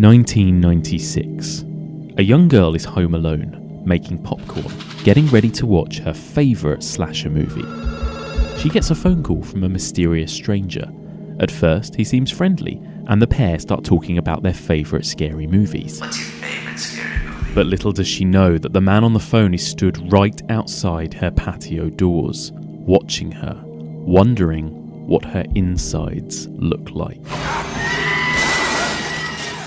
1996. A young girl is home alone, making popcorn, getting ready to watch her favourite slasher movie. She gets a phone call from a mysterious stranger. At first, he seems friendly, and the pair start talking about their favourite scary movies. What's your favourite scary movie? But little does she know that the man on the phone is stood right outside her patio doors, watching her, wondering what her insides look like.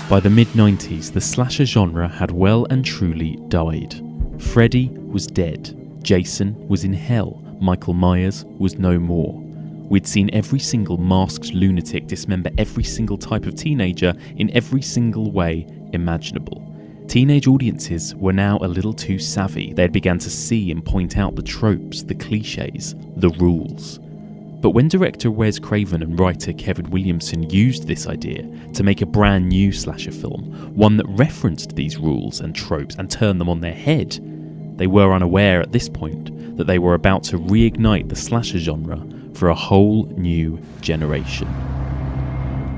By the mid-90s, the slasher genre had well and truly died. Freddy was dead, Jason was in hell, Michael Myers was no more. We'd seen every single masked lunatic dismember every single type of teenager in every single way imaginable. Teenage audiences were now a little too savvy. They had begun to see and point out the tropes, the cliches, the rules. But when director Wes Craven and writer Kevin Williamson used this idea to make a brand new slasher film, one that referenced these rules and tropes and turned them on their head, they were unaware at this point that they were about to reignite the slasher genre for a whole new generation.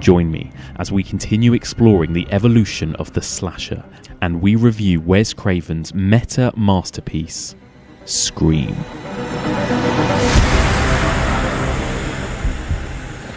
Join me as we continue exploring the evolution of the slasher and we review Wes Craven's meta masterpiece, Scream.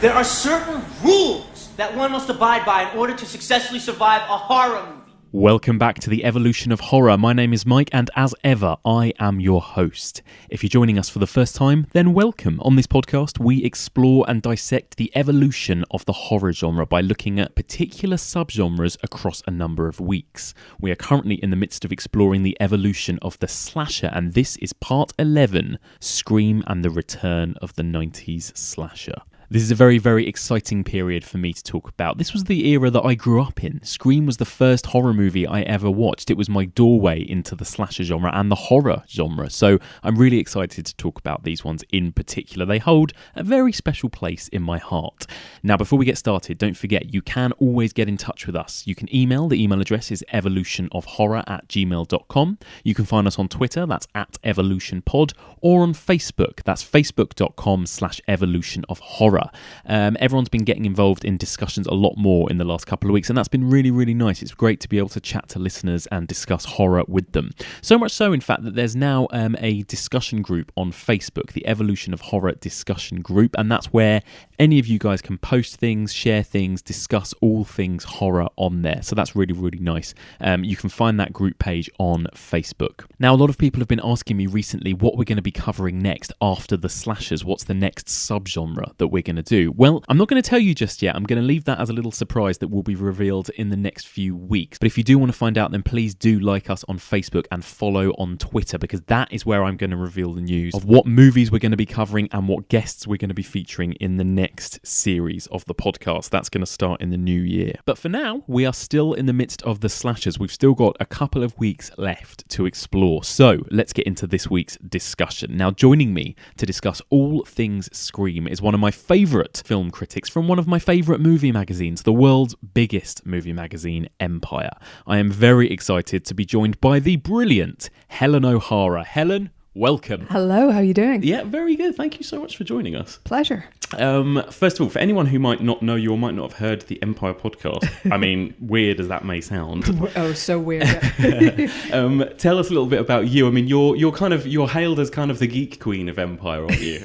There are certain rules that one must abide by in order to successfully survive a horror movie. Welcome back to the evolution of horror. My name is Mike, and as ever, I am your host. If you're joining us for the first time, then welcome. On this podcast, we explore and dissect the evolution of the horror genre by looking at particular subgenres across a number of weeks. We are currently in the midst of exploring the evolution of the slasher, and this is part 11, Scream and the Return of the 90s Slasher. This is a very, very exciting period for me to talk about. This was the era that I grew up in. Scream was the first horror movie I ever watched. It was my doorway into the slasher genre and the horror genre. So I'm really excited to talk about these ones in particular. They hold a very special place in my heart. Now, before we get started, don't forget you can always get in touch with us. You can email. The email address is evolutionofhorror@gmail.com. You can find us on Twitter, that's @evolutionpod, or on Facebook, that's facebook.com/evolutionofhorror. Everyone's been getting involved in discussions a lot more in the last couple of weeks, and that's been really, really nice. It's great to be able to chat to listeners and discuss horror with them. So much so, in fact, that there's now a discussion group on Facebook, the Evolution of Horror discussion group, and that's where any of you guys can post things, share things, discuss all things horror on there. So that's really, really nice. You can find that group page on Facebook. Now, a lot of people have been asking me recently what we're going to be covering next after the slashers. What's the next subgenre that we're going to do? Well, I'm not going to tell you just yet. I'm going to leave that as a little surprise that will be revealed in the next few weeks. But if you do want to find out, then please do like us on Facebook and follow on Twitter, because that is where I'm going to reveal the news of what movies we're going to be covering and what guests we're going to be featuring in the next series of the podcast. That's going to start in the new year. But for now, we are still in the midst of the slashers. We've still got a couple of weeks left to explore. So let's get into this week's discussion. Now, joining me to discuss all things Scream is one of my favourite film critics from one of my favourite movie magazines, the world's biggest movie magazine, Empire. I am very excited to be joined by the brilliant Helen O'Hara. Helen, welcome. Hello, how are you doing? Yeah, very good. Thank you so much for joining us. Pleasure. First of all, for anyone who might not know you or might not have heard the Empire podcast, I mean, weird as that may sound. Oh, so weird. Tell us a little bit about you. I mean, you're hailed as kind of the geek queen of Empire, aren't you?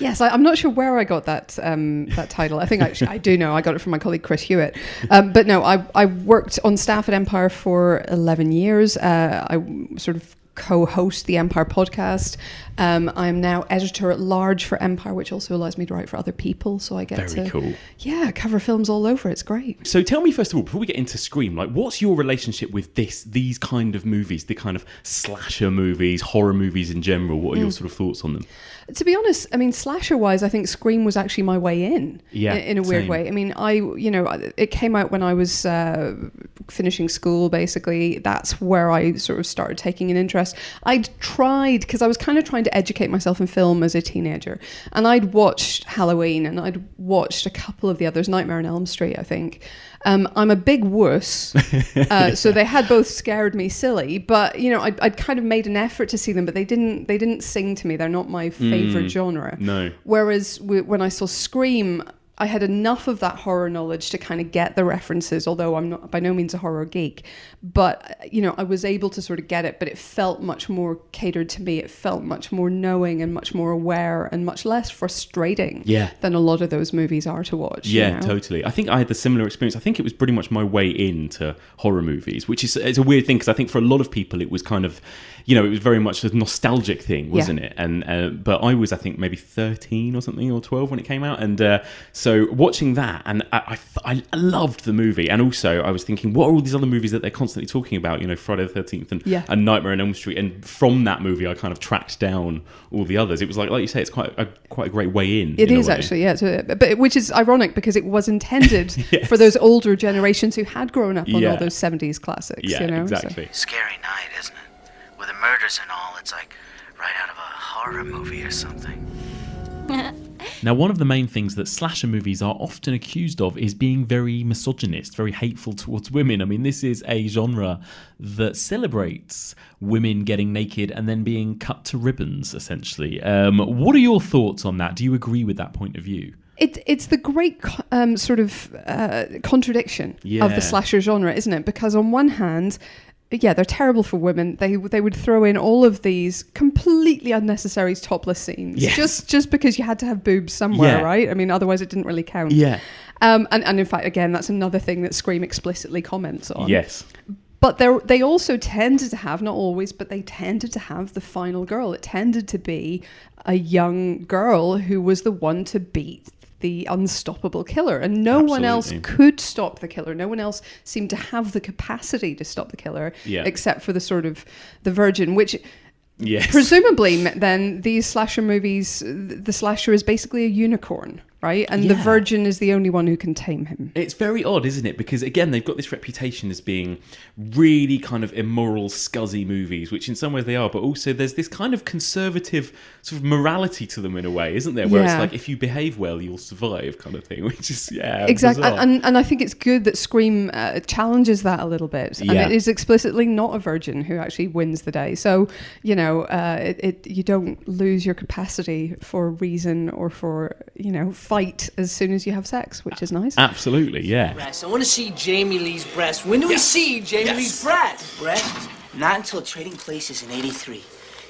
Yes, I'm not sure where I got that title. I think actually I do know. I got it from my colleague Chris Hewitt. But no, I worked on staff at Empire for 11 years. I sort of co-host the Empire podcast. I'm now editor-at-large for Empire, which also allows me to write for other people, so I get Very cool. cover films all over. It's great. So tell me, first of all, before we get into Scream, like, what's your relationship with these kind of movies, the kind of slasher movies, horror movies in general? What are your sort of thoughts on them? To be honest, I mean, slasher-wise, I think Scream was actually my way in a weird way. I mean, it came out when I was finishing school, basically. That's where I sort of started taking an interest. I'd tried, because I was kind of trying to educate myself in film as a teenager, and I'd watched Halloween, and I'd watched a couple of the others, Nightmare on Elm Street, I think. I'm a big wuss, so they had both scared me silly, but I'd kind of made an effort to see them, but they didn't sing to me. They're not my favorite genre. No. Whereas when I saw Scream, I had enough of that horror knowledge to kind of get the references, although I'm not by no means a horror geek. But, I was able to sort of get it, but it felt much more catered to me. It felt much more knowing and much more aware and much less frustrating than a lot of those movies are to watch. Yeah, totally. I think I had the similar experience. I think it was pretty much my way into horror movies, which is it's a weird thing because I think for a lot of people it was kind of, it was very much a nostalgic thing, wasn't it? And but I was, I think, maybe 13 or something, or 12 when it came out. And so watching that, and I loved the movie. And also I was thinking, what are all these other movies that they're constantly talking about? Friday the 13th and Nightmare on Elm Street. And from that movie, I kind of tracked down all the others. It was like you say, it's quite a great way in. It is actually, yeah. But which is ironic because it was intended for those older generations who had grown up on all those 70s classics. Yeah, exactly. So. Scary night, isn't it? With the murders and all, it's like right out of a horror movie or something. Now, one of the main things that slasher movies are often accused of is being very misogynist, very hateful towards women. I mean, this is a genre that celebrates women getting naked and then being cut to ribbons, essentially. What are your thoughts on that? Do you agree with that point of view? It's the great contradiction of the slasher genre, isn't it? Because on one hand, they're terrible for women. They would throw in all of these completely unnecessary topless scenes just because you had to have boobs somewhere, right? I mean, otherwise it didn't really count. Yeah. And in fact, again, that's another thing that Scream explicitly comments on. Yes. But they also tended to have, not always, but they tended to have the final girl. It tended to be a young girl who was the one to beat the unstoppable killer, and no one else could stop the killer. No one else seemed to have the capacity to stop the killer, except for the virgin, which presumably then these slasher movies, the slasher is basically a unicorn, right? And the virgin is the only one who can tame him. It's very odd, isn't it? Because again, they've got this reputation as being really kind of immoral, scuzzy movies, which in some ways they are, but also there's this kind of conservative sort of morality to them in a way, isn't there? Where it's like, if you behave well, you'll survive kind of thing, which is, exactly. And I think it's good that Scream challenges that a little bit. And it is explicitly not a virgin who actually wins the day. So, you don't lose your capacity for reason or for, fight as soon as you have sex, which is nice. Absolutely, yeah. I want to see Jamie Lee's breast. When do we see Jamie Lee's breast? Breast? Not until Trading Places in '83.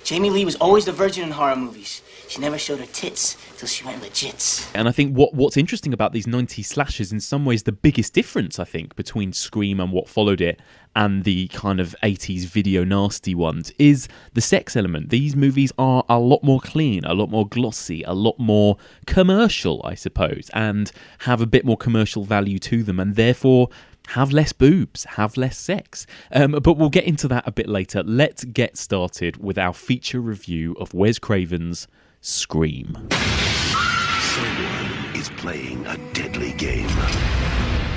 Jamie Lee was always the virgin in horror movies. She never showed her tits till she went legit. And I think what's interesting about these 90s slashers, in some ways the biggest difference, I think, between Scream and what followed it and the kind of 80s video nasty ones, is the sex element. These movies are a lot more clean, a lot more glossy, a lot more commercial, I suppose, and have a bit more commercial value to them, and therefore have less boobs, have less sex. But we'll get into that a bit later. Let's get started with our feature review of Wes Craven's Scream. Someone is playing a deadly game.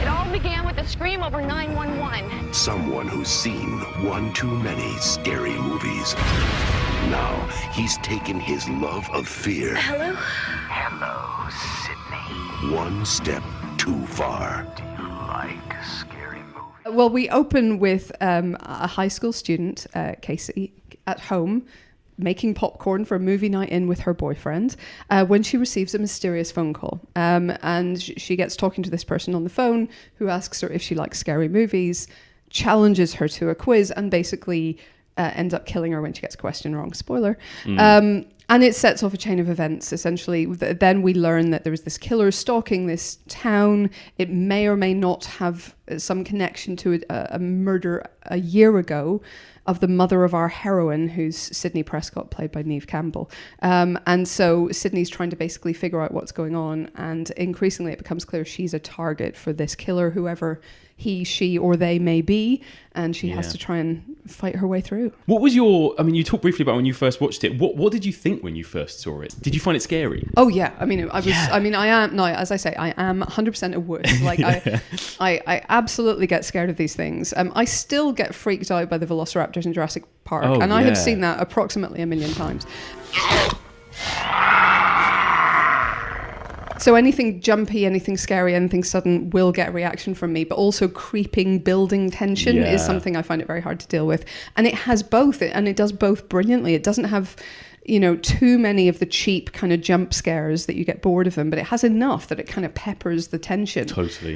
It all began with a scream over 911. Someone who's seen one too many scary movies. Now he's taken his love of fear. Hello? Hello, Sydney. One step too far. Do you like scary movies? Well, we open with a high school student, Casey, at home, making popcorn for a movie night in with her boyfriend when she receives a mysterious phone call. And she gets talking to this person on the phone who asks her if she likes scary movies, challenges her to a quiz, and basically ends up killing her when she gets a question wrong. Spoiler. And it sets off a chain of events, essentially. Then we learn that there is this killer stalking this town. It may or may not have some connection to a murder a year ago of the mother of our heroine, who's Sydney Prescott, played by Neve Campbell. And so Sydney's trying to basically figure out what's going on. And increasingly it becomes clear she's a target for this killer, whoever he, she, or they may be. And she has to try and fight her way through. What was you talked briefly about when you first watched it. What did you think when you first saw it? Did you find it scary? Oh, yeah. I mean, I am, no, as I say, I am 100% a wuss. Like, I absolutely get scared of these things. I still get freaked out by the velociraptors in Jurassic Park. And I have seen that approximately 1 million times. So anything jumpy, anything scary, anything sudden will get a reaction from me, but also creeping, building tension is something I find it very hard to deal with. And it has both, and it does both brilliantly. It doesn't have, too many of the cheap kind of jump scares that you get bored of them, but it has enough that it kind of peppers the tension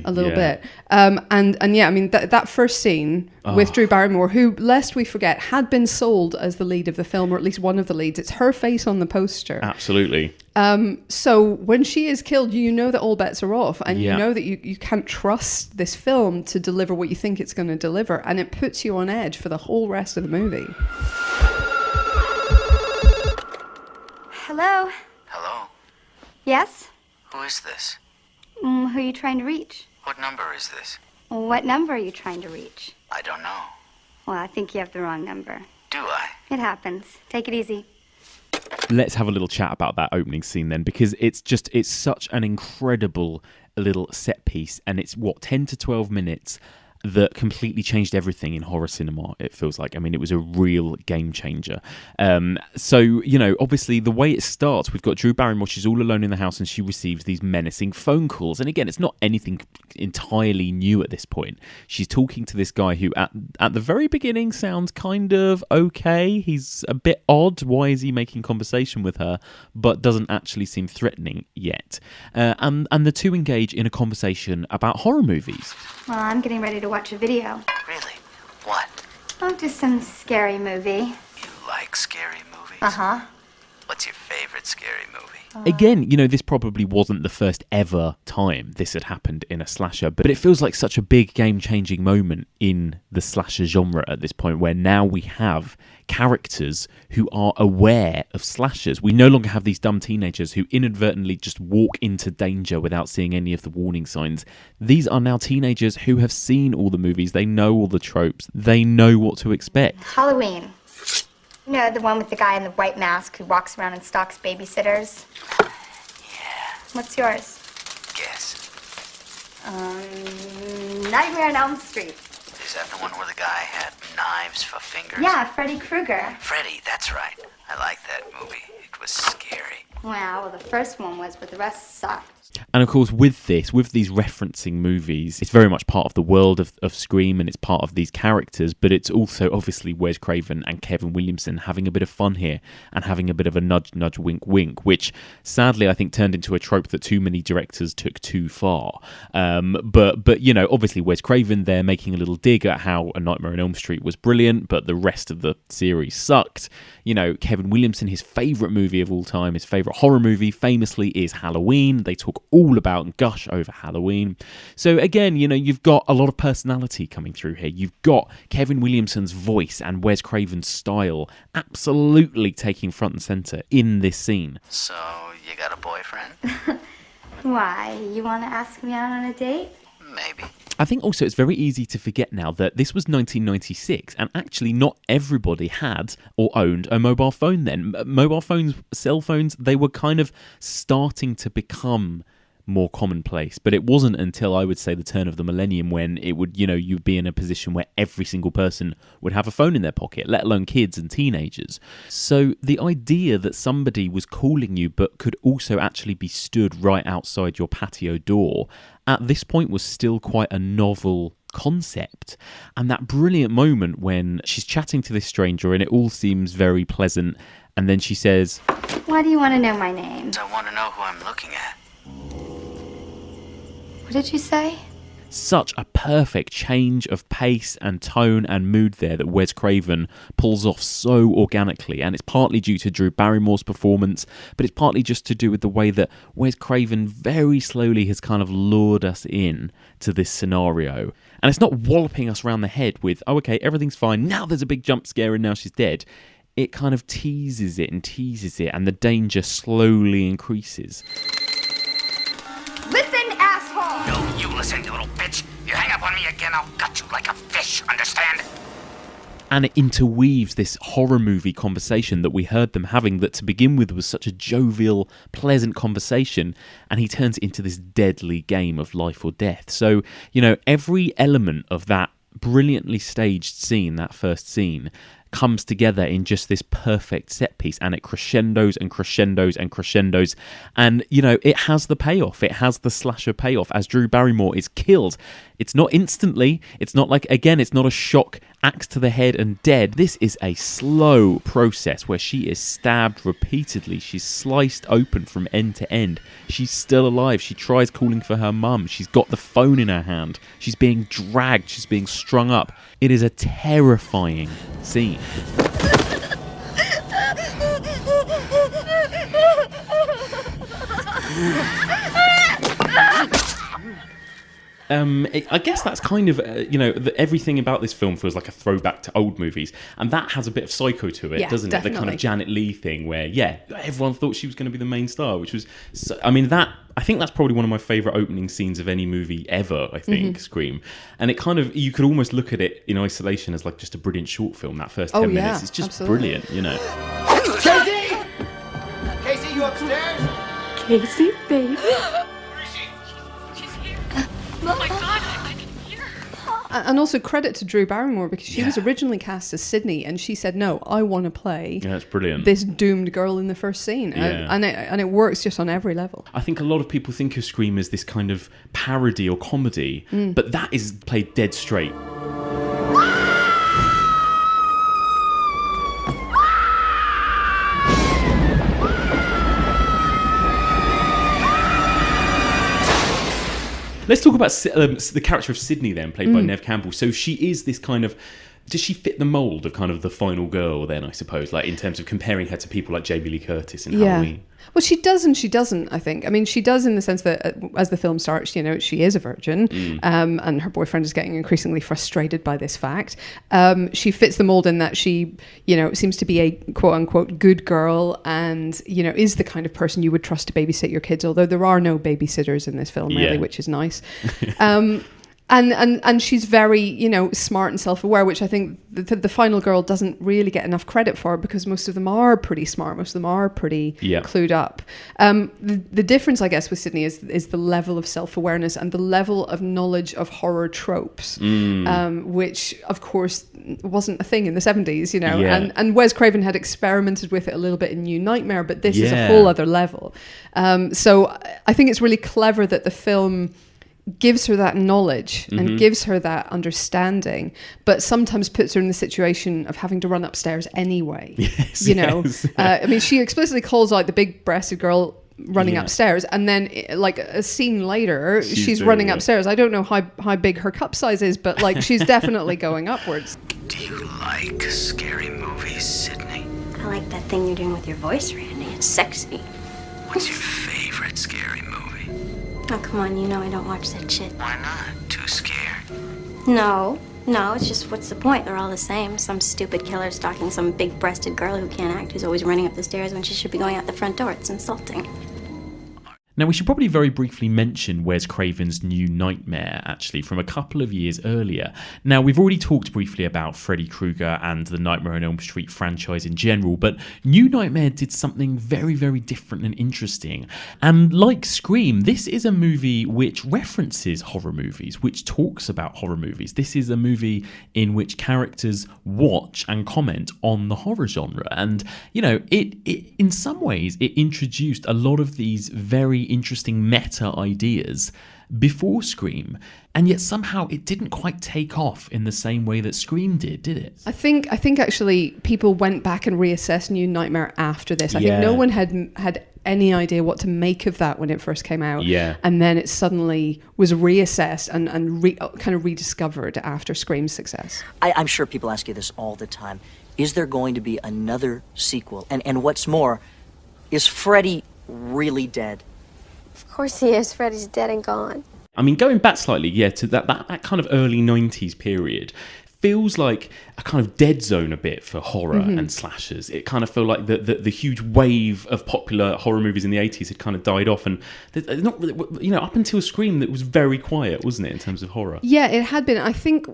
a little bit. That first scene with Drew Barrymore, who, lest we forget, had been sold as the lead of the film, or at least one of the leads. It's her face on the poster. Absolutely. So when she is killed, you know that all bets are off, and you know that you can't trust this film to deliver what you think it's going to deliver, and it puts you on edge for the whole rest of the movie. Hello? Hello? Yes? Who is this? Who are you trying to reach? What number is this? What number are you trying to reach? I don't know. Well, I think you have the wrong number. Do I? It happens. Take it easy. Let's have a little chat about that opening scene then, because it's such an incredible little set piece, and it's 10 to 12 minutes that completely changed everything in horror cinema, it feels like. I mean, it was a real game changer. Obviously the way it starts, we've got Drew Barrymore, she's all alone in the house and she receives these menacing phone calls. And again, it's not anything entirely new at this point. She's talking to this guy who at the very beginning sounds kind of okay. He's a bit odd. Why is he making conversation with her? But doesn't actually seem threatening yet. And the two engage in a conversation about horror movies. Well, I'm getting ready to watch a video. Really? What? Oh, just some scary movie. You like scary movies? Uh-huh. What's your favorite scary movie? Again, this probably wasn't the first ever time this had happened in a slasher, but it feels like such a big game-changing moment in the slasher genre at this point, where now we have characters who are aware of slashers. We no longer have these dumb teenagers who inadvertently just walk into danger without seeing any of the warning signs. These are now teenagers who have seen all the movies, they know all the tropes, they know what to expect. Halloween. The one with the guy in the white mask who walks around and stalks babysitters. Yeah. What's yours? Guess. Nightmare on Elm Street. Is that the one where the guy had knives for fingers? Yeah, Freddy Krueger. Freddy, that's right. I like that movie. It was scary. Well, the first one was, but the rest sucked. And of course, with these referencing movies, it's very much part of the world of Scream, and it's part of these characters, but it's also obviously Wes Craven and Kevin Williamson having a bit of fun here and having a bit of a nudge, nudge, wink, wink, which sadly I think turned into a trope that too many directors took too far. But obviously Wes Craven there making a little dig at how A Nightmare on Elm Street was brilliant, but the rest of the series sucked. Kevin Williamson, his favourite movie of all time, his favourite horror movie, famously is Halloween. They talk all about and gush over Halloween. So again, you've got a lot of personality coming through here. You've got Kevin Williamson's voice and Wes Craven's style absolutely taking front and centre in this scene. So, you got a boyfriend? Why? You want to ask me out on a date? Maybe. I think also it's very easy to forget now that this was 1996 and actually not everybody had or owned a mobile phone then. Mobile phones, cell phones, they were kind of starting to become more commonplace, but it wasn't until I would say the turn of the millennium when it would, you'd be in a position where every single person would have a phone in their pocket, let alone kids and teenagers. So the idea that somebody was calling you but could also actually be stood right outside your patio door at this point was still quite a novel concept. And that brilliant moment when she's chatting to this stranger and it all seems very pleasant, and then she says, "Why do you want to know my name?" I want to know who I'm looking at. What did you say? Such a perfect change of pace and tone and mood there that Wes Craven pulls off so organically, and it's partly due to Drew Barrymore's performance, but it's partly just to do with the way that Wes Craven very slowly has kind of lured us in to this scenario. And it's not walloping us around the head with, oh okay, everything's fine, now there's a big jump scare and now she's dead. It kind of teases it, and the danger slowly increases. Listen, asshole! No, you listen, you little bitch. You hang up on me again, I'll gut you like a fish, understand? And it interweaves this horror movie conversation that we heard them having that to begin with was such a jovial, pleasant conversation, and he turns it into this deadly game of life or death. So, every element of that brilliantly staged scene, that first scene, comes together in just this perfect set piece, and it crescendos and crescendos and crescendos, and it has the payoff. It has the slasher payoff as Drew Barrymore is killed. It's not instantly. It's not like, again, it's not a shock, axe to the head and dead. This is a slow process where she is stabbed repeatedly. She's sliced open from end to end. She's still alive. She tries calling for her mum. She's got the phone in her hand. She's being dragged. She's being strung up. It is a terrifying scene. I guess that's kind of, everything about this film feels like a throwback to old movies. And that has a bit of Psycho to it, doesn't definitely. it? The kind of Janet Leigh thing where, everyone thought she was going to be the main star, which was... I think that's probably one of my favourite opening scenes of any movie ever, I think, Scream. And it kind of... You could almost look at it in isolation as like just a brilliant short film, that first 10 minutes. It's just brilliant, Casey! Casey, you upstairs? Casey, baby. Oh my God, I can hear her. And also credit to Drew Barrymore, because she was originally cast as Sydney, and she said, no, I want to play that's brilliant. This doomed girl in the first scene. And it works just on every level. I think a lot of people think of Scream as this kind of parody or comedy, but that is played dead straight. Let's talk about the character of Sydney then, played by Neve Campbell. So she is this kind of... Does she fit the mould of kind of the final girl then, I suppose, like in terms of comparing her to people like Jamie Lee Curtis in Halloween? Well, she does and she doesn't, I think. I mean, she does in the sense that as the film starts, she is a virgin, and her boyfriend is getting increasingly frustrated by this fact. She fits the mold in that she, seems to be a quote-unquote good girl and, is the kind of person you would trust to babysit your kids, although there are no babysitters in this film, really, which is nice. And she's very, smart and self-aware, which I think the final girl doesn't really get enough credit for, because most of them are pretty smart. Most of them are pretty clued up. The difference, I guess, with Sydney is the level of self-awareness and the level of knowledge of horror tropes, which, of course, wasn't a thing in the 70s, And Wes Craven had experimented with it a little bit in New Nightmare, but this is a whole other level. So I think it's really clever that the film gives her that knowledge and gives her that understanding, but sometimes puts her in the situation of having to run upstairs anyway. I mean, she explicitly calls out the big-breasted girl running upstairs, and then like a scene later she's running upstairs. I don't know how big her cup size is, but like she's definitely going upwards. Do you like scary movies, Sydney? I like that thing you're doing with your voice, Randy. It's sexy. What's your favorite scary movie? Oh, come on, I don't watch that shit. Why not? Too scared? No, it's just, what's the point? They're all the same. Some stupid killer stalking some big-breasted girl who can't act, who's always running up the stairs when she should be going out the front door. It's insulting. Now, we should probably very briefly mention Wes Craven's New Nightmare, actually, from a couple of years earlier. Now, we've already talked briefly about Freddy Krueger and the Nightmare on Elm Street franchise in general, but New Nightmare did something very, very different and interesting. And like Scream, this is a movie which references horror movies, which talks about horror movies. This is a movie in which characters watch and comment on the horror genre. And, it in some ways, it introduced a lot of these very interesting meta ideas before Scream, and yet somehow it didn't quite take off in the same way that Scream did it? I think actually people went back and reassessed New Nightmare after this. I think no one had any idea what to make of that when it first came out. And then it suddenly was reassessed and kind of rediscovered after Scream's success. I'm sure people ask you this all the time. Is there going to be another sequel? And what's more, is Freddy really dead? Of course he is. Freddy's dead and gone. I mean, going back slightly, to that kind of early 90s period, feels like a kind of dead zone a bit for horror and slashers. It kind of felt like the huge wave of popular horror movies in the 80s had kind of died off, and not really, up until Scream, it was very quiet, wasn't it, in terms of horror? Yeah, it had been. I think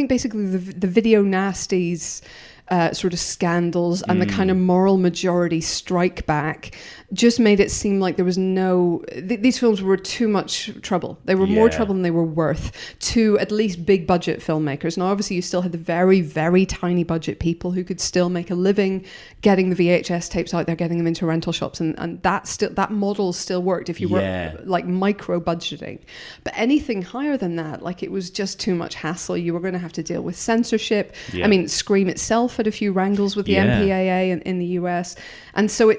basically the video nasties sort of scandals and the kind of moral majority strike back just made it seem like there was these films were too much trouble. They were more trouble than they were worth to at least big budget filmmakers. Now, obviously, you still had the very, very tiny budget people who could still make a living getting the VHS tapes out there, getting them into rental shops, and that model still worked if you were like micro budgeting. But anything higher than that, like, it was just too much hassle. You were going to have to deal with censorship. I mean, Scream itself had a few wrangles with the MPAA in the US, and so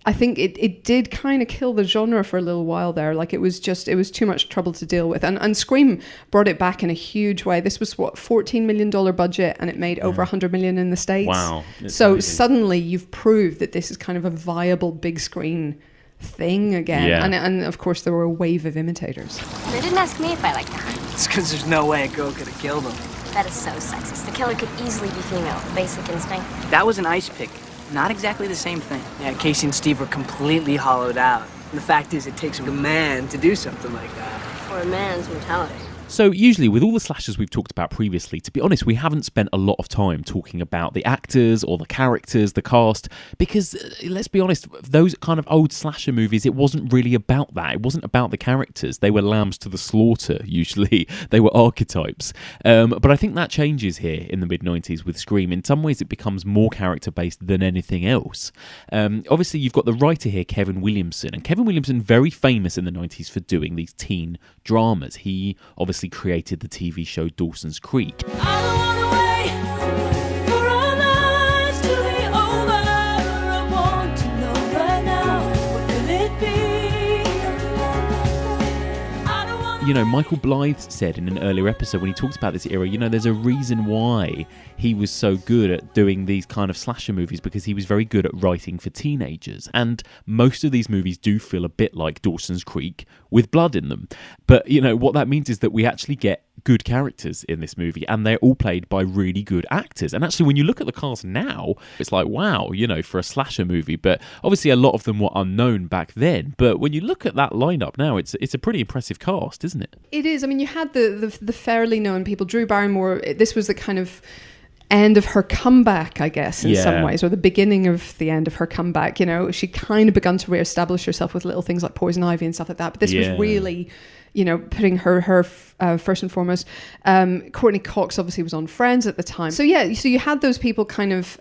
I think it did kind of kill the genre for a little while there. Like, it was too much trouble to deal with. And Scream brought it back in a huge way. This was $14 million budget, and it made over $100 million in the States. Wow. So amazing. Suddenly you've proved that this is kind of a viable big screen thing again. Yeah. And of course there were a wave of imitators. They didn't ask me if I liked her. It's because there's no way a girl could have killed him. That is so sexist. The killer could easily be female. Basic instinct. That was an ice pick. Not exactly the same thing. Yeah, Casey and Steve were completely hollowed out. And the fact is, it takes a man to do something like that. Or a man's mentality. So usually with all the slashers we've talked about previously, to be honest, we haven't spent a lot of time talking about the actors or the characters, the cast, because let's be honest, those kind of old slasher movies, it wasn't really about that. It wasn't about the characters. They were lambs to the slaughter, usually. They were archetypes. But I think that changes here in the mid-90s with Scream. In some ways, it becomes more character-based than anything else. Obviously, you've got the writer here, Kevin Williamson. And Kevin Williamson, very famous in the 90s for doing these teen dramas. He obviously created the TV show Dawson's Creek. You know, Michael Blythe said in an earlier episode when he talked about this era, you know, there's a reason why he was so good at doing these kind of slasher movies, because he was very good at writing for teenagers. And most of these movies do feel a bit like Dawson's Creek with blood in them. But, you know, what that means is that we actually get good characters in this movie, and they're all played by really good actors. And actually, when you look at the cast now, it's like, wow, you know, for a slasher movie. But obviously a lot of them were unknown back then. But when you look at that lineup now, it's a pretty impressive cast, isn't it? It is. I mean, you had the fairly known people. Drew Barrymore, this was the kind of end of her comeback, I guess, in some ways, or the beginning of the end of her comeback. You know, she kind of begun to reestablish herself with little things like Poison Ivy and stuff like that. But this was really, you know, putting her first and foremost. Courtney Cox obviously was on Friends at the time. So you had those people kind of,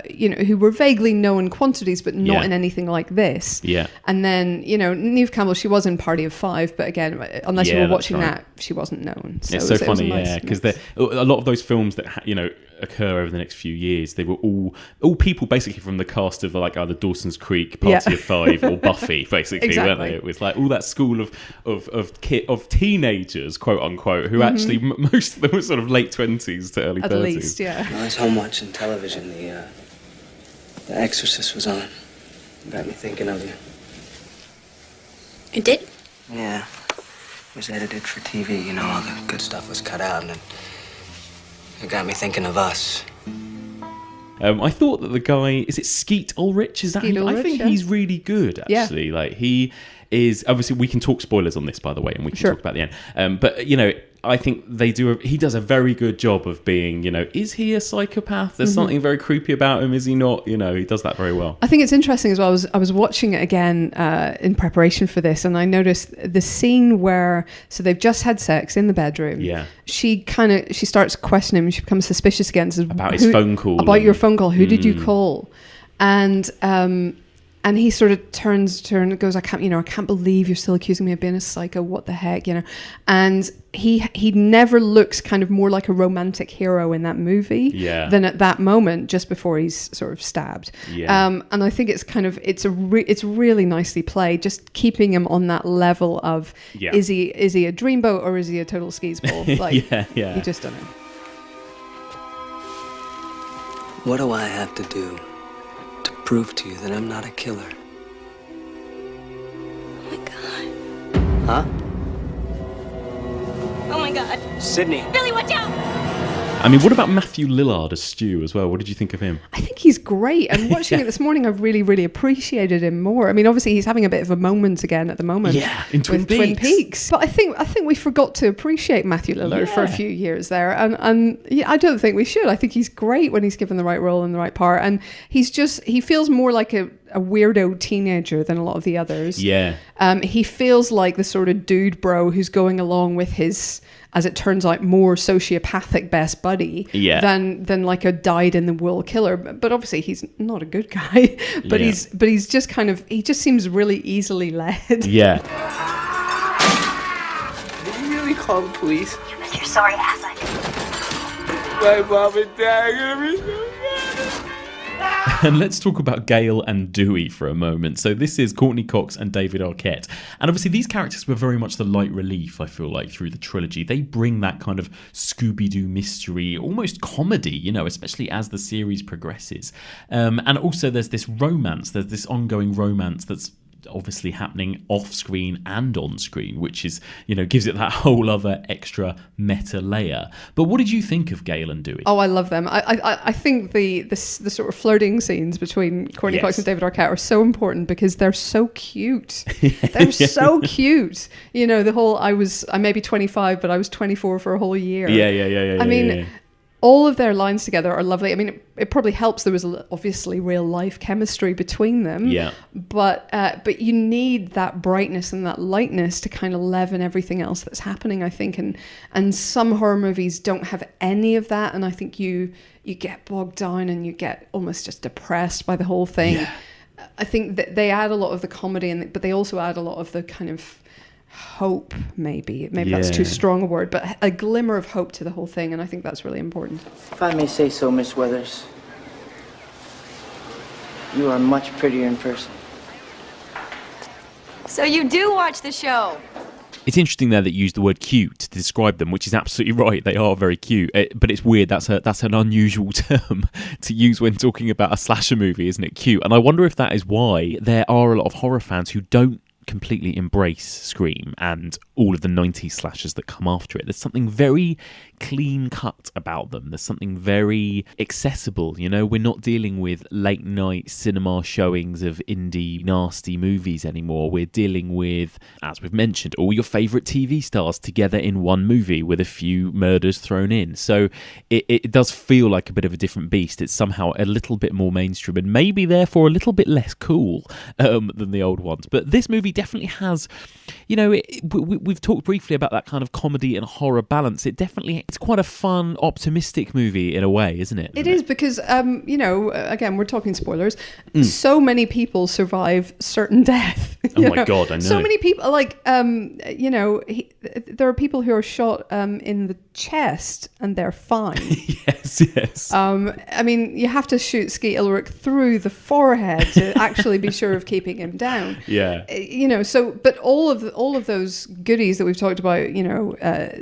you know, who were vaguely known quantities, but not in anything like this. Yeah. And then, you know, Neve Campbell, she was in Party of Five, but again, unless you were watching that, she wasn't known. So it's so funny, because a lot of those films that, you know, occur over the next few years, they were all people basically from the cast of like either Dawson's Creek, Party of Five, or Buffy, basically, weren't they? It was like all that school of teenagers, quote unquote, who actually most of them were sort of late 20s to early 30s. At least, yeah. I was home watching television. The Exorcist was on. It got me thinking of you. It did? Yeah. It was edited for TV. You know, all the good stuff was cut out, and it got me thinking of us. I thought that the guy, is it Skeet Ulrich? Is that Skeet Ulrich, I think he's really good, actually. Like, he is, obviously we can talk spoilers on this, by the way, and we can talk about the end. But, you know, I think he does a very good job of being, you know, is he a psychopath? There's something very creepy about him, is he not? You know, he does that very well. I think it's interesting as well. I was watching it again in preparation for this, and I noticed the scene where, so they've just had sex in the bedroom. Yeah. She starts questioning him, she becomes suspicious again. Says, about his phone call. About your phone call. Who did you call? And he sort of turns and goes, I can't believe you're still accusing me of being a psycho. What the heck, you know? And he never looks kind of more like a romantic hero in that movie than at that moment, just before he's sort of stabbed. Yeah. And I think it's kind of, it's really nicely played, just keeping him on that level of, is he a dreamboat or is he a total skis ball? Like, you just don't know. What do I have to do to prove to you that I'm not a killer? Oh my God. Huh? Oh my God. Sydney. Billy, watch out! I mean, what about Matthew Lillard as Stu as well? What did you think of him? I think he's great. And watching it this morning, I really, really appreciated him more. I mean, obviously, he's having a bit of a moment again at the moment. Yeah, in Twin Peaks. But I think we forgot to appreciate Matthew Lillard for a few years there. And yeah, I don't think we should. I think he's great when he's given the right role and the right part. And he feels more like a weirdo teenager than a lot of the others. Yeah. He feels like the sort of dude bro who's going along with his, as it turns out, more sociopathic best buddy than like a dyed-in-the-wool killer. But obviously he's not a good guy. But he's just kind of, he just seems really easily led. Yeah. Did you really call the police? You bet your sorry ass I did. My mom and dad are gonna be so mad. And let's talk about Gale and Dewey for a moment. So this is Courtney Cox and David Arquette. And obviously these characters were very much the light relief, I feel like, through the trilogy. They bring that kind of Scooby-Doo mystery, almost comedy, you know, especially as the series progresses. And also there's this romance, there's this ongoing romance that's obviously happening off screen and on screen, which is, you know, gives it that whole other extra meta layer. But what did you think of Gale and Dewey? Oh, I love them. I think the sort of flirting scenes between Courtney Cox and David Arquette are so important because they're so cute. They're so cute. You know, the whole I may be 25, but I was 24 for a whole year. Yeah. I mean, all of their lines together are lovely. I mean, it probably helps there was obviously real life chemistry between them. Yeah. But you need that brightness and that lightness to kind of leaven everything else that's happening, I think. And some horror movies don't have any of that. And I think you get bogged down and you get almost just depressed by the whole thing. Yeah. I think that they add a lot of the comedy, but they also add a lot of the kind of hope, maybe that's too strong a word, but a glimmer of hope to the whole thing, and I think that's really important. If I may say so, Miss Weathers, you are much prettier in person. So you do watch the show? It's interesting there that you used the word cute to describe them, which is absolutely right. They are very cute, but it's weird. That's an unusual term to use when talking about a slasher movie, isn't it? Cute. And I wonder if that is why there are a lot of horror fans who don't completely embrace Scream and all of the 90s slashers that come after it. There's something very clean cut about them. There's something very accessible, you know. We're not dealing with late night cinema showings of indie nasty movies anymore. We're dealing with, as we've mentioned, all your favourite TV stars together in one movie with a few murders thrown in. So it does feel like a bit of a different beast. It's somehow a little bit more mainstream and maybe therefore a little bit less cool than the old ones. But this movie definitely has, you know, we've talked briefly about that kind of comedy and horror balance. It's quite a fun, optimistic movie in a way, isn't it? It is because, you know, again, we're talking spoilers. So many people survive certain death. Oh my God, I know. So many people, like, you know, there are people who are shot in the chest and they're fine. Yes. I mean, you have to shoot Skeet Ulrich through the forehead to actually be sure of keeping him down. Yeah. You know, so, but all of those goodies that we've talked about, you know,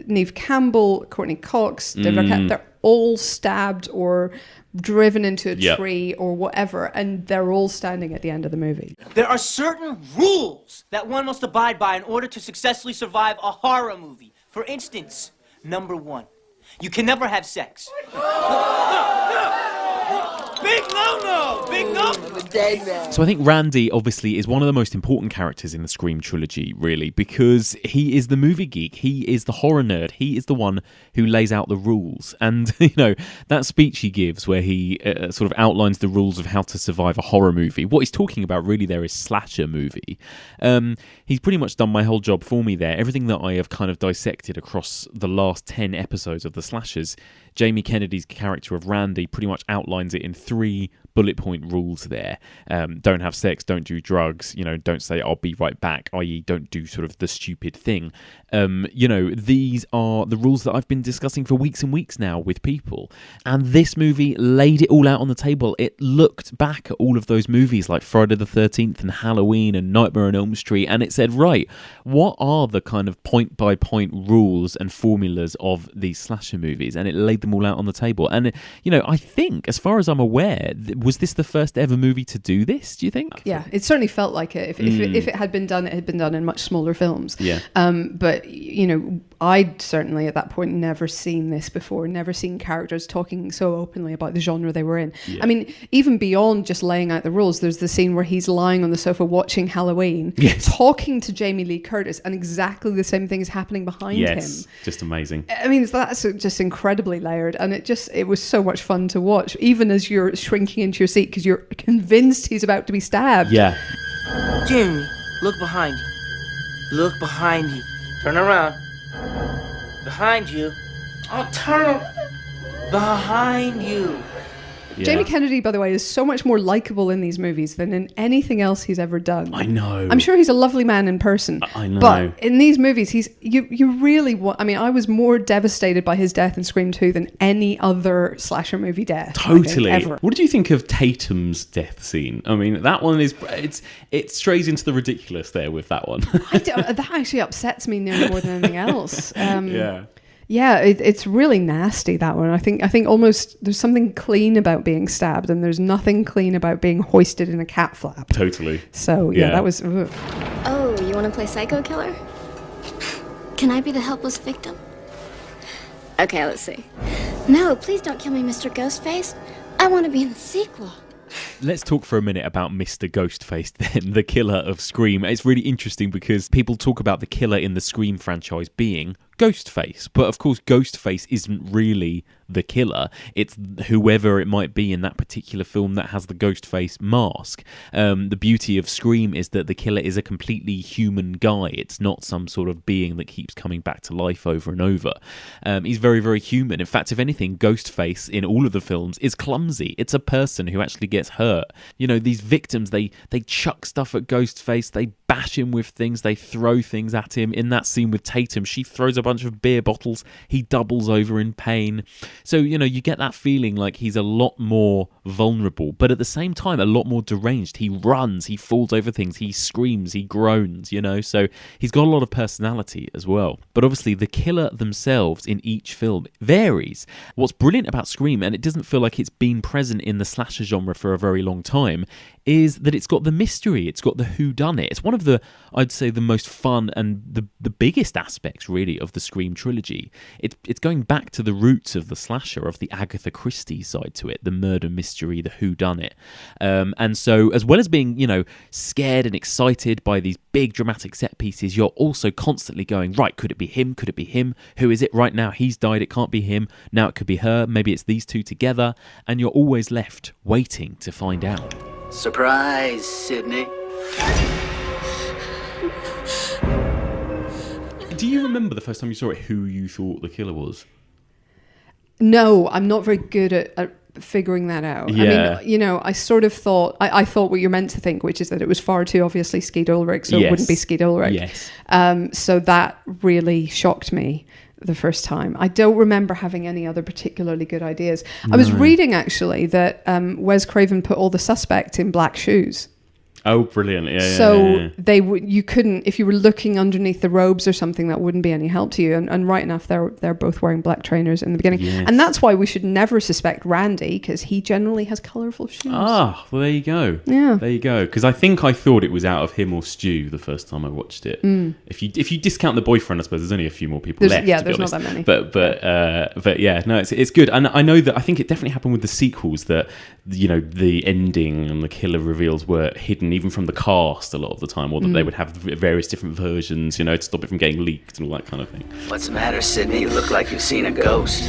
Neve Campbell, Courtney Cox, David Arquette, they're all stabbed or driven into a tree or whatever, and they're all standing at the end of the movie. There are certain rules that one must abide by in order to successfully survive a horror movie. For instance, number 1, you can never have sex. Big no-no! Big no! So I think Randy obviously is one of the most important characters in the Scream trilogy, really, because he is the movie geek, he is the horror nerd, he is the one who lays out the rules. And, you know, that speech he gives where he sort of outlines the rules of how to survive a horror movie, what he's talking about really there is slasher movie. He's pretty much done my whole job for me there. Everything that I have kind of dissected across the last 10 episodes of the slashers, Jamie Kennedy's character of Randy pretty much outlines it in 3 bullet point rules there. Don't have sex, don't do drugs, you know, don't say I'll be right back, i.e. don't do sort of the stupid thing. You know, these are the rules that I've been discussing for weeks and weeks now with people. And this movie laid it all out on the table. It looked back at all of those movies like Friday the 13th and Halloween and Nightmare on Elm Street, and it said, right, what are the kind of point by point rules and formulas of these slasher movies? And it laid them all out on the table. And, you know, I think, as far as I'm aware, fair, was this the first ever movie to do this, do you think? Yeah, it certainly felt like it. If it had been done, it had been done in much smaller films. Yeah. But, I'd certainly at that point never seen this before, never seen characters talking so openly about the genre they were in. Yeah. I mean, even beyond just laying out the rules, there's the scene where he's lying on the sofa watching Halloween, talking to Jamie Lee Curtis, and exactly the same thing is happening behind him. Just amazing. I mean, that's just incredibly layered, and it was so much fun to watch, even as you're shrinking into your seat because you're convinced he's about to be stabbed. Yeah. Jamie, look behind you. Look behind you. Turn around. Behind you. Oh, turn behind you. Yeah. Jamie Kennedy, by the way, is so much more likable in these movies than in anything else he's ever done. I know. I'm sure he's a lovely man in person. I know. But in these movies, you really want... I mean, I was more devastated by his death in Scream 2 than any other slasher movie death. Totally. I think, ever. What did you think of Tatum's death scene? I mean, that one is... It strays into the ridiculous there with that one. That actually upsets me nearly more than anything else. Yeah. Yeah, it's really nasty, that one. I think almost there's something clean about being stabbed, and there's nothing clean about being hoisted in a cat flap. Totally. So yeah. That was. Oh, you want to play psycho killer? Can I be the helpless victim? Okay, let's see. No, please don't kill me, Mr. Ghostface. I want to be in the sequel. Let's talk for a minute about Mr. Ghostface then, the killer of Scream. It's really interesting because people talk about the killer in the Scream franchise being Ghostface, but of course Ghostface isn't really the killer. It's whoever it might be in that particular film that has the Ghostface mask. The beauty of Scream is that the killer is a completely human guy. It's not some sort of being that keeps coming back to life over and over. He's very, very human. In fact, if anything, Ghostface in all of the films is clumsy. It's a person who actually gets hurt. These victims, they chuck stuff at Ghostface, they bash him with things, they throw things at him. In that scene with Tatum, she throws a bunch of beer bottles, he doubles over in pain. So, you get that feeling like he's a lot more vulnerable, but at the same time, a lot more deranged. He runs, he falls over things, he screams, he groans, so he's got a lot of personality as well. But obviously, the killer themselves in each film varies. What's brilliant about Scream, and it doesn't feel like it's been present in the slasher genre for a very long time, is that it's got the mystery, it's got the whodunit. It's one of the, I'd say, the most fun and the biggest aspects, really, of the Scream trilogy. It's going back to the roots of the slasher, of the Agatha Christie side to it, the murder mystery, the whodunit. And so, as well as being, scared and excited by these big dramatic set pieces, you're also constantly going, right, could it be him? Could it be him? Who is it right now? He's died, it can't be him. Now it could be her. Maybe it's these two together. And you're always left waiting to find out. Surprise, Sydney. Do you remember the first time you saw it, who you thought the killer was? No, I'm not very good at figuring that out. Yeah. I mean, I sort of thought, I thought what you're meant to think, which is that it was far too obviously Skeet Ulrich, so it wouldn't be Skeet Ulrich. Yes. So that really shocked me the first time. I don't remember having any other particularly good ideas. No. I was reading, actually, that Wes Craven put all the suspects in black shoes. Oh, brilliant. Yeah. So you couldn't, if you were looking underneath the robes or something, that wouldn't be any help to you. And right enough, they're both wearing black trainers in the beginning. Yes. And that's why we should never suspect Randy, because he generally has colourful shoes. Ah, well, there you go. Yeah. There you go. Because I thought it was out of him or Stu the first time I watched it. If you discount the boyfriend, I suppose there's only a few more people left. Yeah, there's not that many. But yeah, no, it's good. And I know that I think it definitely happened with the sequels that, the ending and the killer reveals were hidden even from the cast a lot of the time, or that they would have various different versions, to stop it from getting leaked and all that kind of thing. What's the matter, Sydney? You look like you've seen a ghost.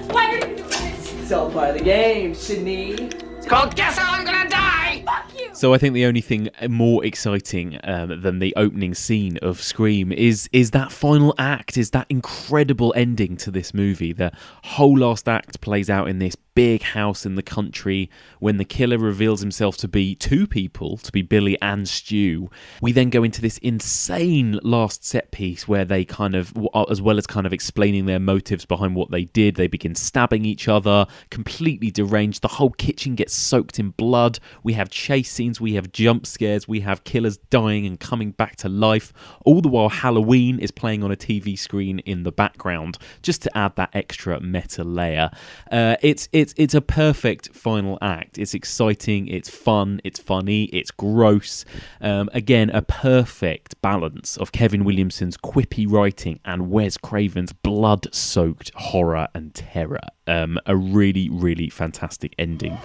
Why are you doing this? It's all part of the game, Sydney. It's called Guess How I'm Gonna Die! Fuck you! So I think the only thing more exciting than the opening scene of Scream is that final act, is that incredible ending to this movie. The whole last act plays out in this big house in the country when the killer reveals himself to be two people, to be Billy and Stu. We then go into this insane last set piece where they kind of, as well as kind of explaining their motives behind what they did, they begin stabbing each other, completely deranged. The whole kitchen gets soaked in blood. We have chase scenes scenes, we have jump scares, we have killers dying and coming back to life, all the while Halloween is playing on a TV screen in the background, just to add that extra meta layer. It's a perfect final act. It's exciting, it's fun, it's funny, it's gross. Again, a perfect balance of Kevin Williamson's quippy writing and Wes Craven's blood-soaked horror and terror. A really, really fantastic ending.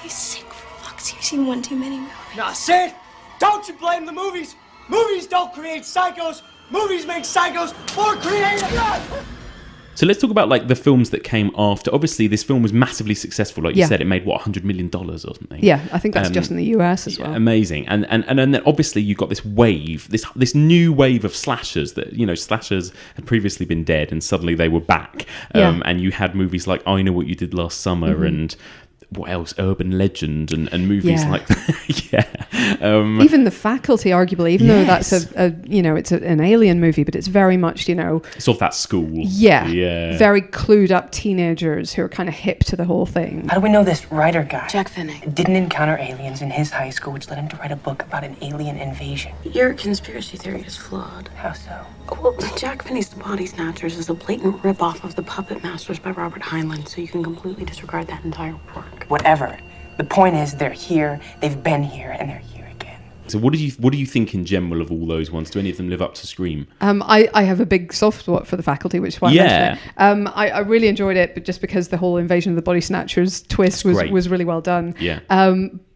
He's sick, for fuck's sake. You've seen one too many movies. Nah, Sid! Don't you blame the movies! Movies don't create psychos! Movies make psychos more creative! So let's talk about like the films that came after. Obviously, this film was massively successful. Like you said, it made $100 million or something. Yeah, I think that's just in the US as well. Amazing. And then obviously you got this wave, this new wave of slashers that, you know, slashers had previously been dead and suddenly they were back. And you had movies like I Know What You Did Last Summer and what else? Urban Legend and movies like that. Even The Faculty, arguably, even though that's it's an alien movie, but it's very much, sort of that school. Yeah. Very clued up teenagers who are kind of hip to the whole thing. How do we know this writer guy, Jack Finney, didn't encounter aliens in his high school, which led him to write a book about an alien invasion? Your conspiracy theory is flawed. How so? Well, Jack Finney's The Body Snatchers is a blatant rip-off of The Puppet Masters by Robert Heinlein, so you can completely disregard that entire work. Whatever. The point is, they're here, they've been here, and they're here again. So what do you think in general of all those ones? Do any of them live up to Scream? I have a big soft spot for The Faculty, which is why I mentioned it. I really enjoyed it, but just because the whole Invasion of the Body Snatchers twist was really well done. Yeah.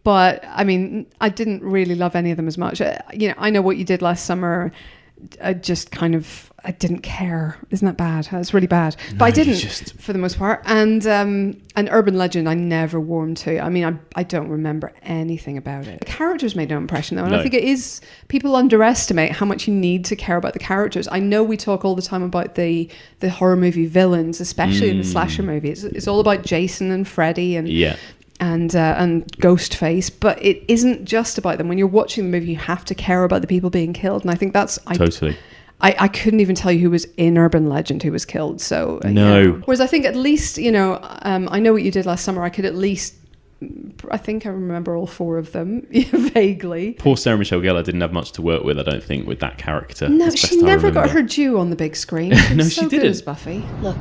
But I mean, I didn't really love any of them as much. I Know What You Did Last Summer. I didn't care. Isn't that bad? It's really bad. But I didn't for the most part. And Urban Legend, I never warmed to. I mean, I don't remember anything about it. The characters made no impression though, and I think it is, people underestimate how much you need to care about the characters. I know we talk all the time about the horror movie villains, especially in the slasher movie. It's all about Jason and Freddy and Ghostface, but it isn't just about them. When you're watching the movie, you have to care about the people being killed, and I think that's totally. I couldn't even tell you who was in Urban Legend who was killed. So Whereas I think at least I Know What You Did Last Summer. I could at least. I think I remember all four of them vaguely. Poor Sarah Michelle Gellar didn't have much to work with, I don't think, with that character. No, she never got her due on the big screen. She didn't. As Buffy. Look,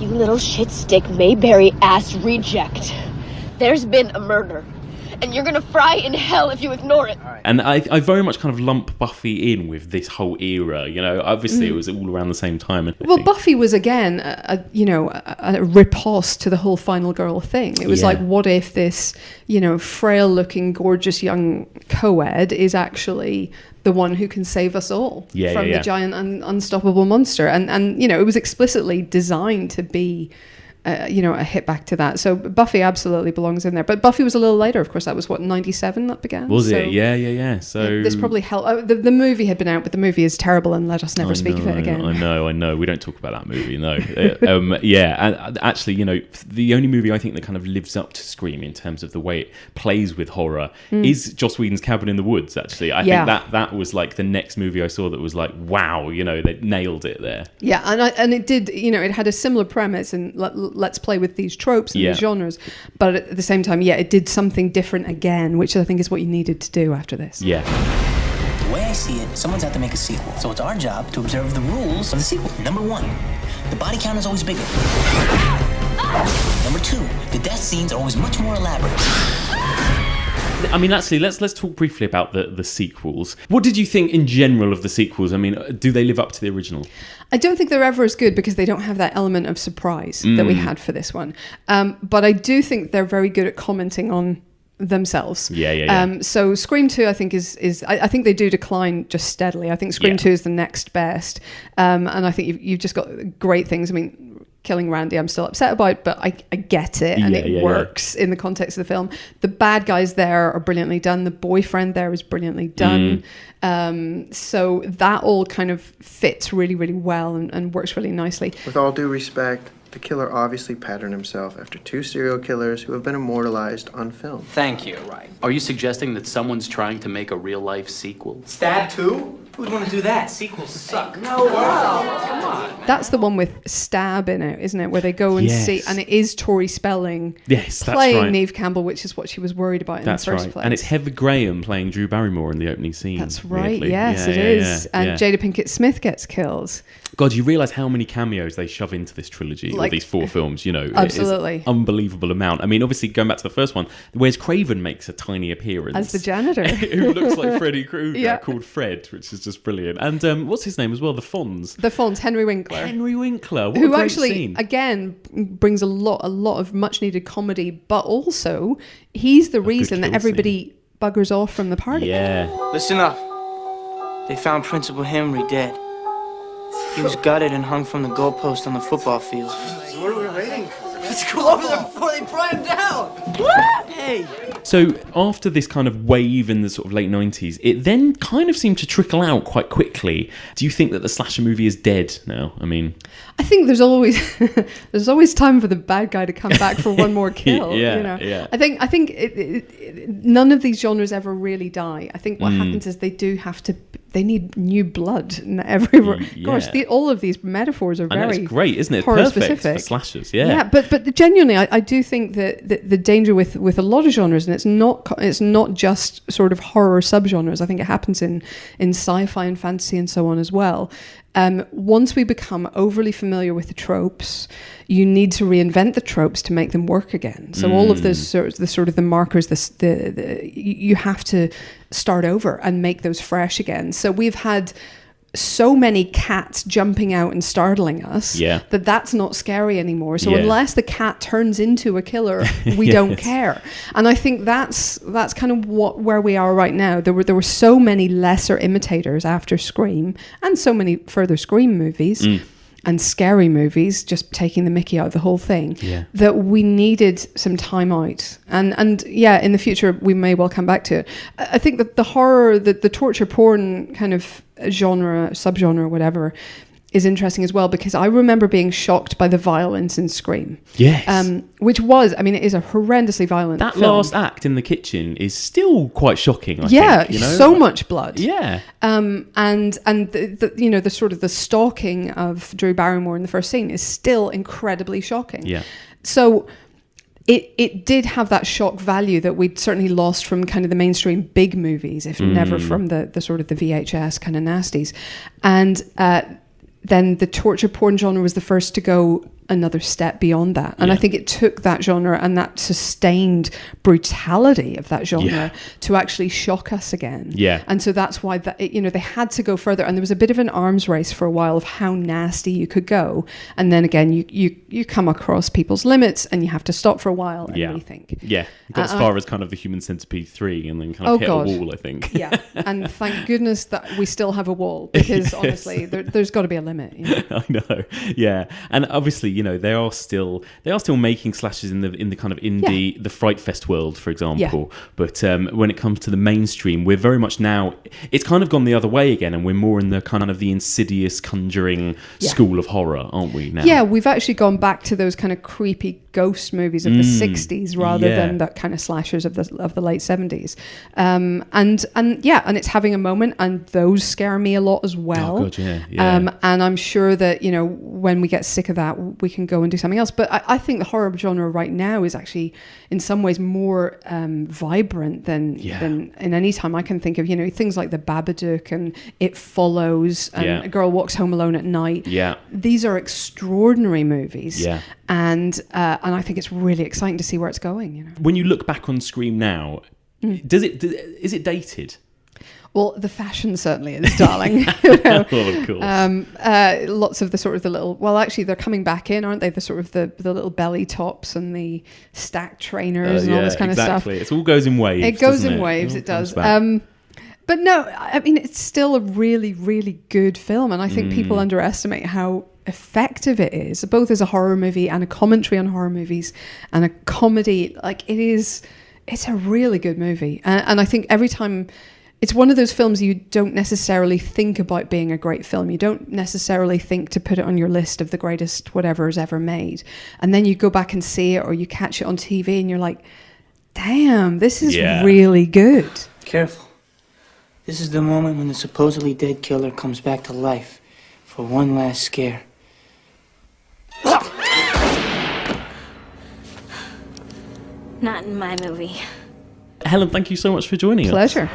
you little shit stick Mayberry ass reject. There's been a murder, and you're gonna fry in hell if you ignore it. And I very much kind of lump Buffy in with this whole era. Obviously it was all around the same time. Well, Buffy was again, a riposte to the whole final girl thing. It was like, what if this, frail-looking, gorgeous young co-ed is actually the one who can save us all from the giant unstoppable monster? And it was explicitly designed to be a hit back to that. So Buffy absolutely belongs in there. But Buffy was a little later, of course. That was 97 that began. Was it? Yeah. So this probably helped. The movie had been out, but the movie is terrible, and let us never speak of it again. I know. We don't talk about that movie. No. And actually, the only movie I think that kind of lives up to Scream in terms of the way it plays with horror is Joss Whedon's Cabin in the Woods. Actually, I think that was like the next movie I saw that was like, wow, they nailed it there. Yeah, and it did. It had a similar premise, and let's play with these tropes and these genres, but at the same time, it did something different again, which I think is what you needed to do after this. The way I see it, someone's out to make a sequel, so it's our job to observe the rules of the sequel. Number 1, the body count is always bigger. Number 2, the death scenes are always much more elaborate. I mean, actually, let's talk briefly about the sequels. What did you think in general of the sequels? I mean, do they live up to the original? I don't think they're ever as good because they don't have that element of surprise that we had for this one. But I do think they're very good at commenting on themselves. So Scream 2, I think I think they do decline just steadily. I think Scream 2 is the next best. And I think you've just got great things. I mean, killing Randy I'm still upset about, but I get it, and it works in the context of the film. The bad guys there are brilliantly done. The boyfriend there is brilliantly done. So that all kind of fits really, really well and works really nicely. With all due respect, The killer obviously patterned himself after 2 serial killers who have been immortalized on film. Thank you. Right. Are you suggesting that someone's trying to make a real-life sequel? Stab 2? Who'd want to do that? Sequels suck. No, wow. Come on. That's the one with Stab in it, isn't it? Where they go and see, and it is Tori Spelling playing right. Neve Campbell, which is what she was worried about in the first place. And it's Heather Graham playing Drew Barrymore in the opening scene. That's right, weirdly. yes, it is. And Jada Pinkett Smith gets killed. God, you realise how many cameos they shove into this trilogy, or these 4 films, Absolutely. It's an unbelievable amount. I mean, obviously, going back to the first one, Wes Craven makes a tiny appearance. As the janitor. Who looks like Freddy Krueger, called Fred, which is just brilliant. And what's his name as well? The Fonz. The Fonz, Henry Winkler. Henry Winkler, what who a great actually, scene. again, brings a lot of much-needed comedy, but also, he's the reason that everybody buggers off from the party. Yeah. Listen up. They found Principal Henry dead. He was gutted and hung from the goalpost on the football field. What are we waiting for? Let's go over there before they pry him down. Hey. So after this kind of wave in the sort of late 90s, it then kind of seemed to trickle out quite quickly. Do you think that the slasher movie is dead now? I mean, I think there's always time for the bad guy to come back for one more kill. Yeah. I think none of these genres ever really die. I think what happens is they need new blood everywhere. Gosh, all of these metaphors are very it's great, isn't it? horror Perfect specific for slashers. Yeah. Yeah, but genuinely, I do think that the danger with a lot of genres, and it's not just sort of horror subgenres. I think it happens in sci-fi and fantasy and so on as well. Once we become overly familiar with the tropes, you need to reinvent the tropes to make them work again. So all of those the markers, you have to start over and make those fresh again. So we've had so many cats jumping out and startling us that's not scary anymore. So unless the cat turns into a killer, we don't care. And I think that's kind of where we are right now. There were so many lesser imitators after Scream, and so many further Scream movies. And scary movies, just taking the mickey out of the whole thing, that we needed some time out. And in the future, we may well come back to it. I think that the horror, the torture porn kind of genre, subgenre, whatever, is interesting as well, because I remember being shocked by the violence in Scream. Yes. Which was, I mean, it is a horrendously violent film. That last act in the kitchen is still quite shocking, I think. So much blood. Yeah. And the sort of the stalking of Drew Barrymore in the first scene is still incredibly shocking. Yeah. So it did have that shock value that we'd certainly lost from kind of the mainstream big movies, if never from the sort of the VHS kind of nasties. And then the torture porn genre was the first to go another step beyond that. And I think it took that genre and that sustained brutality of that genre to actually shock us again. Yeah. And so that's why they had to go further. And there was a bit of an arms race for a while of how nasty you could go. And then again, you come across people's limits and you have to stop for a while and rethink. Yeah. Got as far as kind of the Human Centipede 3 and then kind of hit a wall, I think. Yeah. And thank goodness that we still have a wall, because honestly, there's got to be a limit. I know. Yeah. And obviously, they are still making slashers in the kind of indie, the Fright Fest world, for example. But when it comes to the mainstream, we're very much now, it's kind of gone the other way again, and we're more in the kind of the insidious, conjuring school of horror, aren't we now? Yeah, we've actually gone back to those kind of creepy ghost movies of the 60s rather than that kind of slashers of the late 70s. And it's having a moment, and those scare me a lot as well. Oh God, yeah. And I'm sure that when we get sick of that, we can go and do something else. But I think the horror genre right now is actually in some ways more vibrant than in any time I can think of. Things like The Babadook and It Follows and A Girl Walks Home Alone at Night. Yeah. These are extraordinary movies. Yeah. And I think it's really exciting to see where it's going. When you look back on Scream now, is it dated? Well, the fashion certainly is, darling. Well, of course. Lots of the sort of the little. Well, actually, they're coming back in, aren't they? The sort of the little belly tops and the stacked trainers and all this kind of stuff. It all goes in waves. It goes in waves. It does. But no, I mean, it's still a really, really good film, and I think people underestimate how effective it is, both as a horror movie and a commentary on horror movies and a comedy. Like it's a really good movie, and I think every time. it's one of those films you don't necessarily think about being a great film. You don't necessarily think to put it on your list of the greatest whatever's ever made. And then you go back and see it, or you catch it on TV and you're like, damn, this is really good. Careful. This is the moment when the supposedly dead killer comes back to life for one last scare. Not in my movie. Helen, thank you so much for joining us. Pleasure.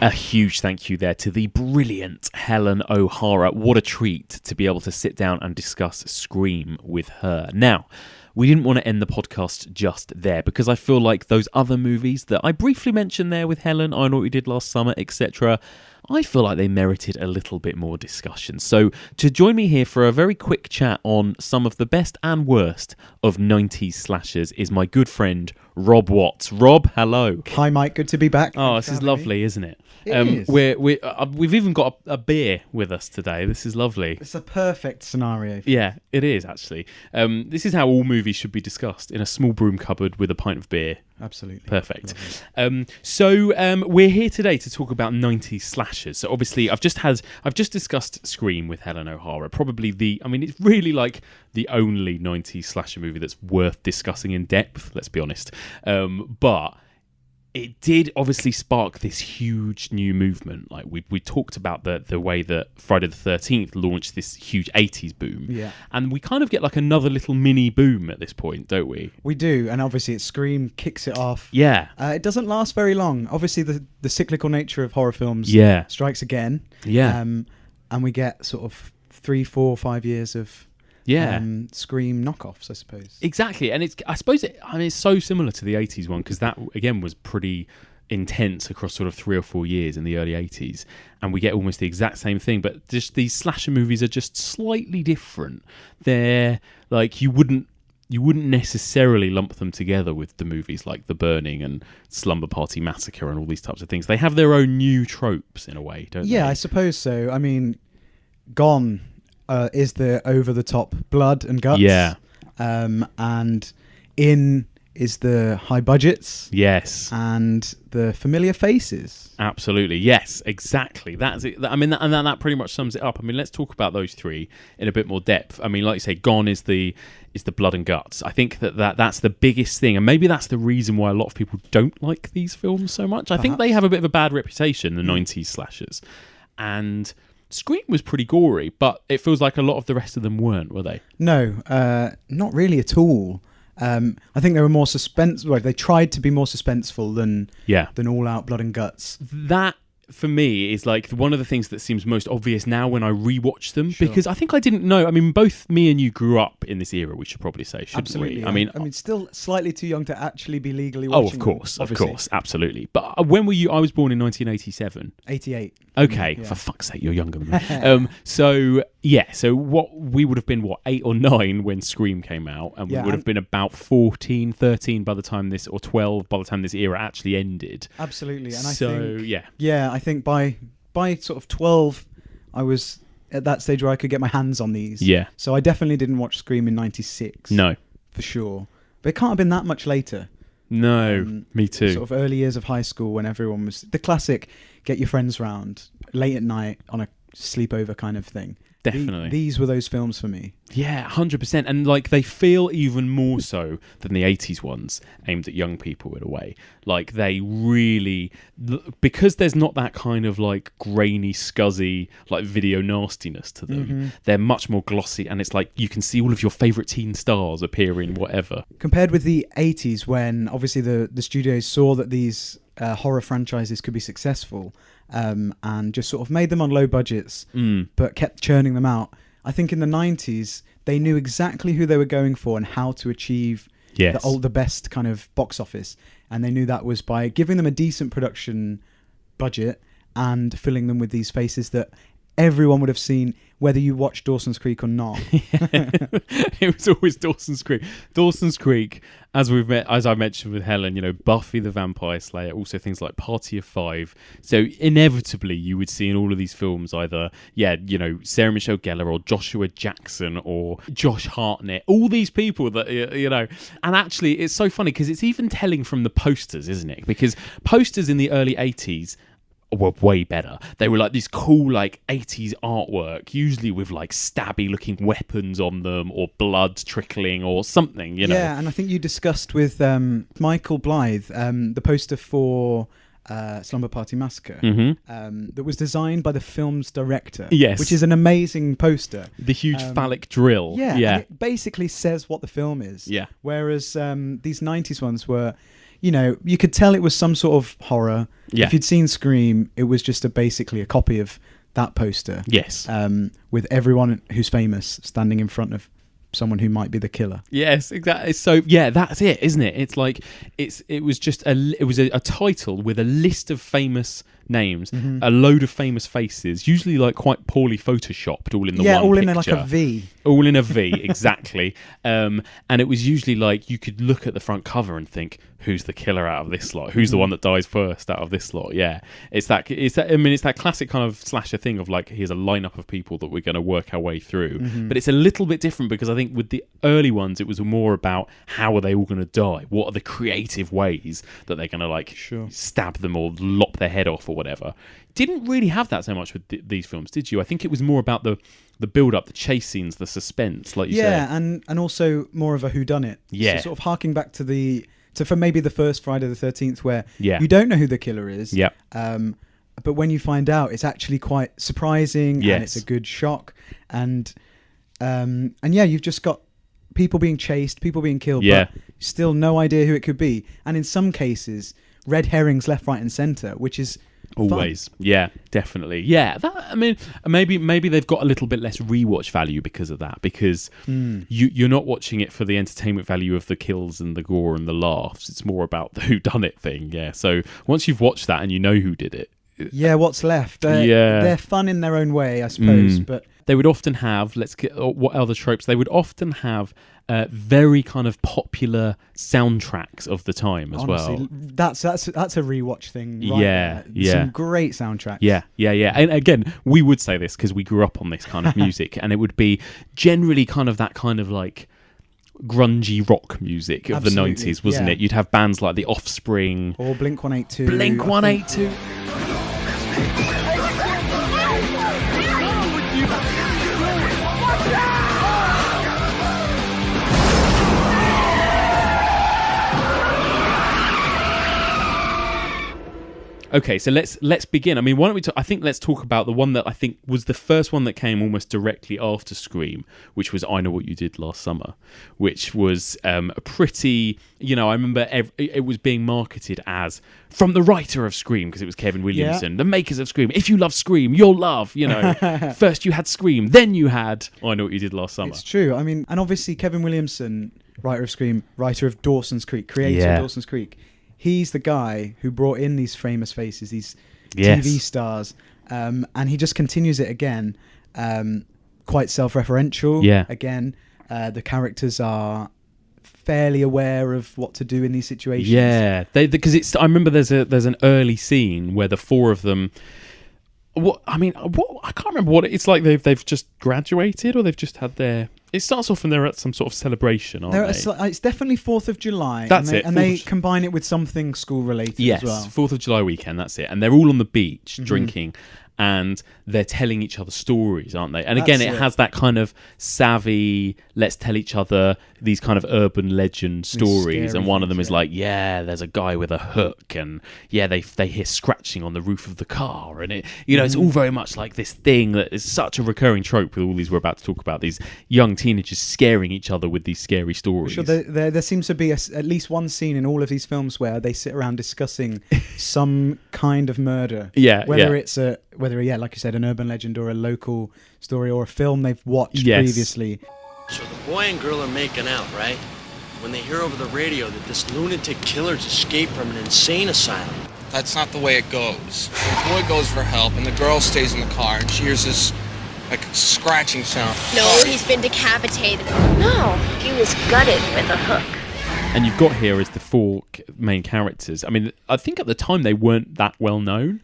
A huge thank you there to the brilliant Helen O'Hara. What a treat to be able to sit down and discuss Scream with her. Now, we didn't want to end the podcast just there, because I feel like those other movies that I briefly mentioned there with Helen, I Know What We Did Last Summer, etc., I feel like they merited a little bit more discussion. So to join me here for a very quick chat on some of the best and worst of 90s slashers is my good friend Rob Watts. Rob, hello. Hi, Mike. Good to be back. Oh, this is lovely, isn't it? It is. We've even got a beer with us today. This is lovely. It's a perfect scenario. Yeah, it is, actually. This is how all movies should be discussed, in a small broom cupboard with a pint of beer. Absolutely. Perfect. So we're here today to talk about 90s slashers. So obviously I've just discussed Scream with Helen O'Hara. Probably it's really like the only 90s slasher movie that's worth discussing in depth, let's be honest. But it did obviously spark this huge new movement. Like we talked about the way that Friday the 13th launched this huge 80s boom. Yeah. And we kind of get like another little mini boom at this point, don't we? We do, and obviously Scream kicks it off. Yeah. It doesn't last very long. Obviously the cyclical nature of horror films strikes again. Yeah. And we get sort of 3, 4, 5 years of Scream knockoffs, I suppose. Exactly, and it's so similar to the 80s one, because that again was pretty intense across sort of 3 or 4 years in the early 80s, and we get almost the exact same thing, but just these slasher movies are just slightly different. They're like you wouldn't necessarily lump them together with the movies like The Burning and Slumber Party Massacre and all these types of things. They have their own new tropes in a way, don't they? Yeah, I suppose so. I mean, Gone is the over-the-top blood and guts. Yeah. And In is the high budgets. Yes. And the familiar faces. Absolutely. Yes, exactly. That's it. I mean, that pretty much sums it up. I mean, let's talk about those three in a bit more depth. I mean, like you say, Gone is the blood and guts. I think that's the biggest thing, and maybe that's the reason why a lot of people don't like these films so much. I think they have a bit of a bad reputation, the 90s slashers. And Scream was pretty gory, but it feels like a lot of the rest of them weren't, were they? No, not really at all. I think they were more they tried to be more suspenseful than all out blood and guts. That, for me, is like one of the things that seems most obvious now when I rewatch them, because I think I didn't know. I mean, both me and you grew up in this era, we should probably say, shouldn't Absolutely, we? yeah. I mean, still slightly too young to actually be legally watching of course, them, absolutely. But when were you? I was born in 1987. 88. Okay, for fuck's sake, you're younger than me. So what we would have been 8 or 9 when Scream came out, and we would have been about 14, 13 by the time this, or 12 by the time this era actually ended. Absolutely, and I think by sort of 12, I was at that stage where I could get my hands on these. Yeah. So I definitely didn't watch Scream in 96. No, for sure. But it can't have been that much later. No, me too. Sort of early years of high school when everyone was the classic get your friends round late at night on a sleepover kind of thing. Definitely. These were those films for me. Yeah, 100%. And like they feel even more so than the 80s ones aimed at young people in a way. Like they really, because there's not that kind of like grainy, scuzzy, like video nastiness to them. They're much more glossy, and it's like you can see all of your favourite teen stars appearing, whatever. Compared with the 80s, when obviously the studios saw that these horror franchises could be successful, and just sort of made them on low budgets, but kept churning them out. I think in the 90s, they knew exactly who they were going for and how to achieve the best kind of box office. And they knew that was by giving them a decent production budget and filling them with these faces that everyone would have seen, whether you watched Dawson's Creek or not. It was always Dawson's Creek. Dawson's Creek, as I mentioned with Helen, Buffy the Vampire Slayer, also things like Party of Five. So inevitably you would see in all of these films either, Sarah Michelle Gellar or Joshua Jackson or Josh Hartnett, all these people that, and actually it's so funny because it's even telling from the posters, isn't it? Because posters in the early 80s were way better. They were like this cool 80s artwork, usually with stabby looking weapons on them or blood trickling or something, Yeah, and I think you discussed with Michael Blythe the poster for Slumber Party Massacre that was designed by the film's director. Yes. Which is an amazing poster. The huge phallic drill. Yeah. And it basically says what the film is. Yeah. Whereas these 90s ones were, you could tell it was some sort of horror. Yeah. If you'd seen Scream, it was just basically a copy of that poster. Yes. With everyone who's famous standing in front of someone who might be the killer. Yes, exactly. So yeah, that's it, isn't it? It's like it was just a title with a list of famous names, a load of famous faces, usually quite poorly photoshopped, all in the one all picture. in a V. All in a V, exactly. And it was usually you could look at the front cover and think, who's the killer out of this lot? Who's the one that dies first out of this lot? Yeah, it's that. I mean, it's that classic kind of slasher thing of here's a lineup of people that we're going to work our way through. But it's a little bit different because I think with the early ones, it was more about how are they all going to die? What are the creative ways that they're going to stab them or lop their head off or whatever? Didn't really have that so much with these films, did you? I think it was more about the build-up, the chase scenes, the suspense, like you said. Yeah, and also more of a whodunit. Yeah. So sort of harking back to for maybe the first Friday the 13th, where Yeah. you don't know who the killer is. Yeah. But when you find out, it's actually quite surprising, Yes. and it's a good shock. And yeah, you've just got people being chased, people being killed, Yeah. but still no idea who it could be. And in some cases, red herrings left, right, and centre, which is Always. fun. Yeah, definitely. Yeah, I mean, maybe they've got a little bit less rewatch value because of that, because you're not watching it for the entertainment value of the kills and the gore and the laughs. It's more about the whodunit thing. Yeah. So once you've watched that and you know who did it. Yeah, what's left? They're fun in their own way, I suppose, but they would often have, what other tropes? They would often have very kind of popular soundtracks of the time as honestly, well. That's a rewatch thing. Right Yeah, there. yeah. Some great soundtracks. Yeah. And again, we would say this because we grew up on this kind of music, and it would be generally kind of that kind of grungy rock music of Absolutely, the 90s, wasn't yeah. it? You'd have bands like The Offspring. Or Blink-182. Blink-182. Okay, so let's begin. I mean, why don't we I think let's talk about the one that I think was the first one that came almost directly after Scream, which was I Know What You Did Last Summer, which was a pretty, I remember it was being marketed as from the writer of Scream, because it was Kevin Williamson, the makers of Scream. If you love Scream, you'll love, first you had Scream, then you had I Know What You Did Last Summer. It's true. I mean, and obviously Kevin Williamson, writer of Scream, writer of Dawson's Creek, creator of Dawson's Creek. He's the guy who brought in these famous faces, these TV stars, and he just continues it again, quite self-referential. Yeah. Again, the characters are fairly aware of what to do in these situations. Yeah, because I remember there's an early scene where the four of them. I can't remember what it's like. They've just graduated, or they've just had their. It starts off and they're at some sort of celebration, aren't they? It's definitely 4th of July. That's it. And they combine it with something school-related as well. Yes, 4th of July weekend, that's it. And they're all on the beach drinking, and they're telling each other stories, aren't they? And again, it has that kind of savvy, let's tell each other these kind of urban legend stories. And one of them is there's a guy with a hook, and they hear scratching on the roof of the car, and it's all very much like this thing that is such a recurring trope with all these we're about to talk about, these young teenagers scaring each other with these scary stories. Sure, there seems to be at least one scene in all of these films where they sit around discussing some kind of murder. Whether it's like you said, an urban legend or a local story or a film they've watched previously. So the boy and girl are making out, right? When they hear over the radio that this lunatic killer's escaped from an insane asylum. That's not the way it goes. The boy goes for help, and the girl stays in the car, and she hears this, like, scratching sound. No, he's been decapitated. No, he was gutted with a hook. And you've got here as the four main characters. I mean, I think at the time they weren't that well known.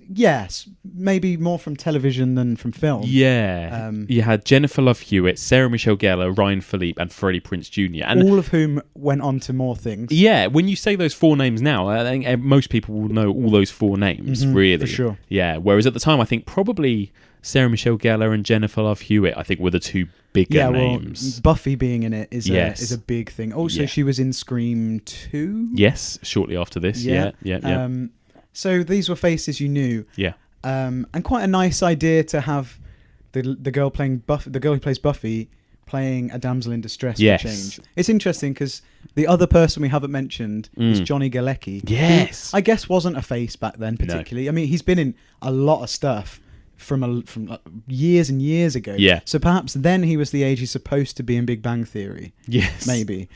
Yes, maybe more from television than from film. Yeah. You had Jennifer Love Hewitt, Sarah Michelle Gellar, Ryan Philippe, and Freddie Prinze Jr. And all of whom went on to more things. Yeah, when you say those four names now, I think most people will know all those four names, really. For sure. Yeah, whereas at the time, I think probably Sarah Michelle Gellar and Jennifer Love Hewitt, I think, were the two bigger names. Buffy being in it is a big thing. Also, she was in Scream 2? Yes, shortly after this. Yeah. So these were faces you knew. Yeah. And quite a nice idea to have the girl playing Buffy, the girl who plays Buffy, playing a damsel in distress for change. It's interesting because the other person we haven't mentioned is Johnny Galecki. Yes. Who I guess wasn't a face back then particularly. No. I mean, he's been in a lot of stuff from years and years ago. Yeah. So perhaps then he was the age he's supposed to be in Big Bang Theory. Yes. Maybe.